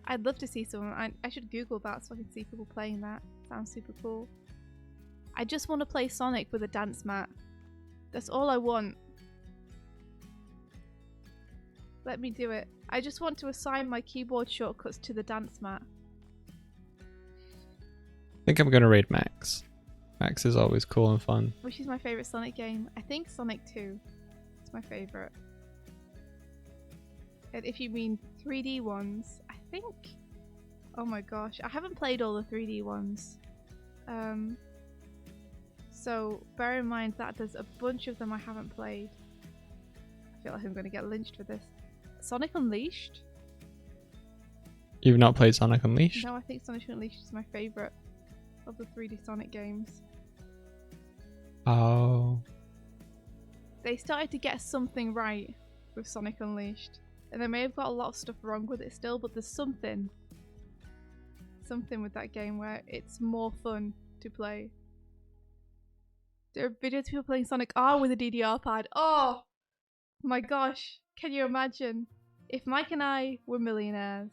I'd love to see someone. I should Google that so I can see people playing that. Sounds super cool. I just want to play Sonic with a dance mat. That's all I want. Let me do it. I just want to assign my keyboard shortcuts to the dance mat. I think I'm gonna raid Max. Max is always cool and fun. Which is my favourite Sonic game? I think Sonic 2 is my favourite. And if you mean 3D ones, I think... Oh my gosh, I haven't played all the 3D ones. So bear in mind that there's a bunch of them I haven't played. I feel like I'm going to get lynched for this. Sonic Unleashed? You've not played Sonic Unleashed? No, I think Sonic Unleashed is my favourite of the 3D Sonic games. Oh. They started to get something right with Sonic Unleashed. And they may have got a lot of stuff wrong with it still, but there's something with that game where it's more fun to play. There are videos of people playing Sonic R with a DDR pad. Oh my gosh, can you imagine? If Mike and I were millionaires,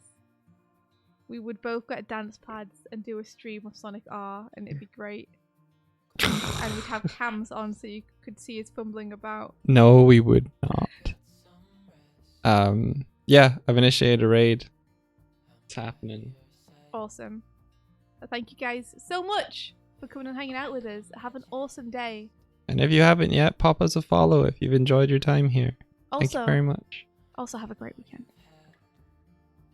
we would both get dance pads and do a stream of Sonic R, and it'd be great. And we'd have cams on so you could see us fumbling about. No, we would not. Yeah, I've initiated a raid. It's happening. Awesome. Thank you guys so much for coming and hanging out with us. Have an awesome day. And if you haven't yet, pop us a follow if you've enjoyed your time here. Thank you very much. Also have a great weekend.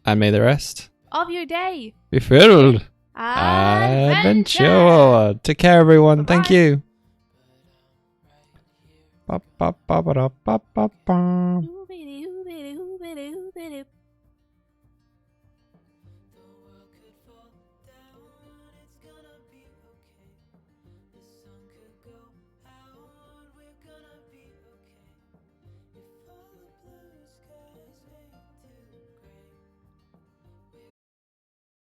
And may the rest Of your day. be filled. Adventure. Adventure. Take care, everyone. Bye-bye. Thank you. Ba, ba, ba, ba, da, ba, ba, ba.